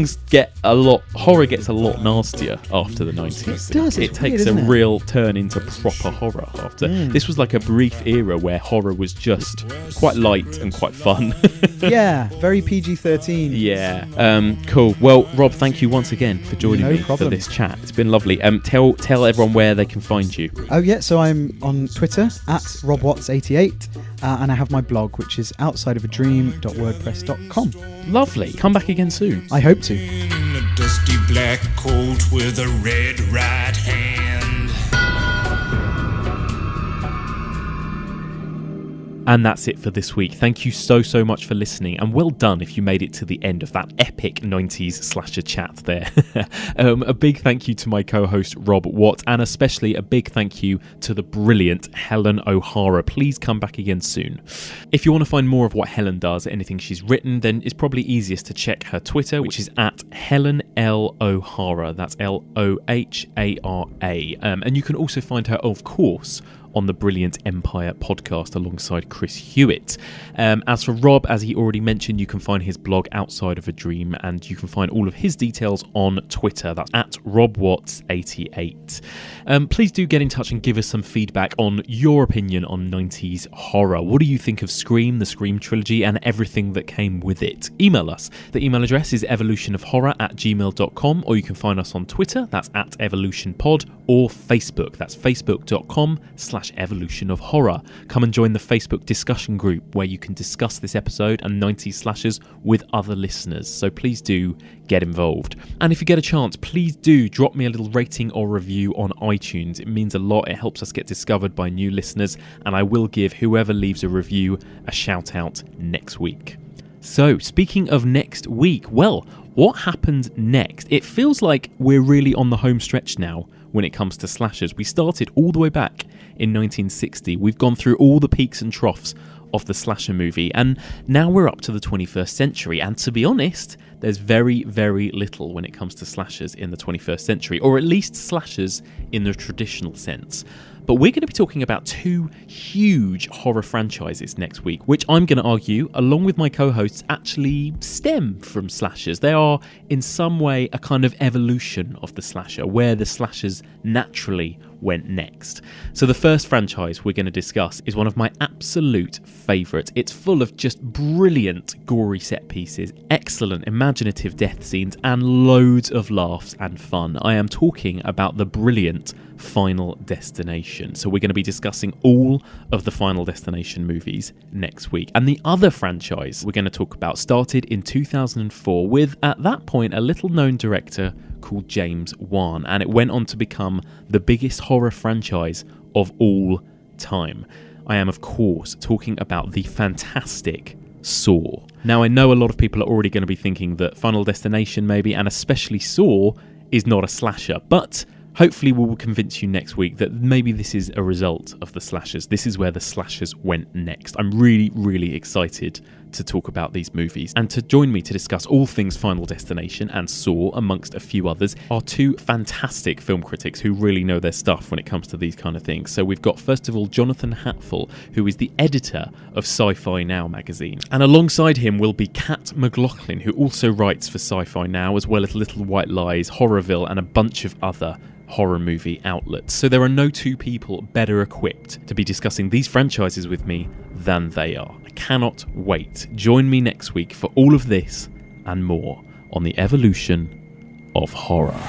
horror gets a lot nastier after the 90s. It does. It takes a real turn into proper horror after. This was like a brief era where horror was just quite light and quite fun. Yeah, very PG-13. Yeah. Cool. Well, Rob, thank you once again for joining me for this chat. It's been lovely. Tell everyone where they can find you. Oh, yeah. So I'm on Twitter at RobWatts88, and I have my blog, which is outsideofadream.wordpress.com. Lovely. Come back again soon. I hope to. In a dusty black coat with a red right hand. And that's it for this week. Thank you so much for listening, and well done if you made it to the end of that epic 90s slasher chat there. A big thank you to my co-host Rob Watt, and especially a big thank you to the brilliant Helen O'Hara. Please come back again soon. If you want to find more of what Helen does, anything she's written, then it's probably easiest to check her Twitter, which is at Helen L. O'Hara. That's Lohara. And you can also find her, of course, on the Brilliant Empire podcast alongside Chris Hewitt. As for Rob, as he already mentioned, you can find his blog Outside of a Dream, and you can find all of his details on Twitter. That's at RobWatts88. Please do get in touch and give us some feedback on your opinion on 90s horror. What do you think of Scream, the Scream trilogy, and everything that came with it? Email us. The email address is evolutionofhorror@gmail.com, or you can find us on Twitter. That's at evolutionpod, or Facebook. That's facebook.com/evolutionofhorror. Come and join the Facebook discussion group where you can discuss this episode and 90s slashers with other listeners. So please do get involved. And if you get a chance, please do drop me a little rating or review on iTunes. It means a lot. It helps us get discovered by new listeners, and I will give whoever leaves a review a shout out next week. So, speaking of next week, well, what happened next? It feels like we're really on the home stretch now when it comes to slashers. We started all the way back in 1960. We've gone through all the peaks and troughs of the slasher movie, and now we're up to the 21st century. And to be honest, there's very, very little when it comes to slashers in the 21st century, or at least slashers in the traditional sense. But we're going to be talking about two huge horror franchises next week, which I'm going to argue, along with my co-hosts, actually stem from slashers. They are, in some way, a kind of evolution of the slasher, where the slashers naturally went next. So the first franchise we're going to discuss is one of my absolute favourites. It's full of just brilliant, gory set pieces, excellent imaginative death scenes, and loads of laughs and fun. I am talking about the brilliant Final Destination. So we're going to be discussing all of the Final Destination movies next week. And the other franchise we're going to talk about started in 2004 with, at that point, a little known director called James Wan, and it went on to become the biggest horror franchise of all time. I am, of course, talking about the fantastic Saw. Now, I know a lot of people are already going to be thinking that Final Destination maybe, and especially Saw, is not a slasher, but hopefully we will convince you next week that maybe this is a result of the slashers. This is where the slashers went next. I'm really, really excited to talk about these movies. And to join me to discuss all things Final Destination and Saw, amongst a few others, are two fantastic film critics who really know their stuff when it comes to these kind of things. So we've got, first of all, Jonathan Hatfull, who is the editor of Sci-Fi Now magazine. And alongside him will be Kat McLaughlin, who also writes for Sci-Fi Now, as well as Little White Lies, Horrorville, and a bunch of other horror movie outlets. So there are no two people better equipped to be discussing these franchises with me than they are. I cannot wait. Join me next week for all of this and more on the evolution of horror.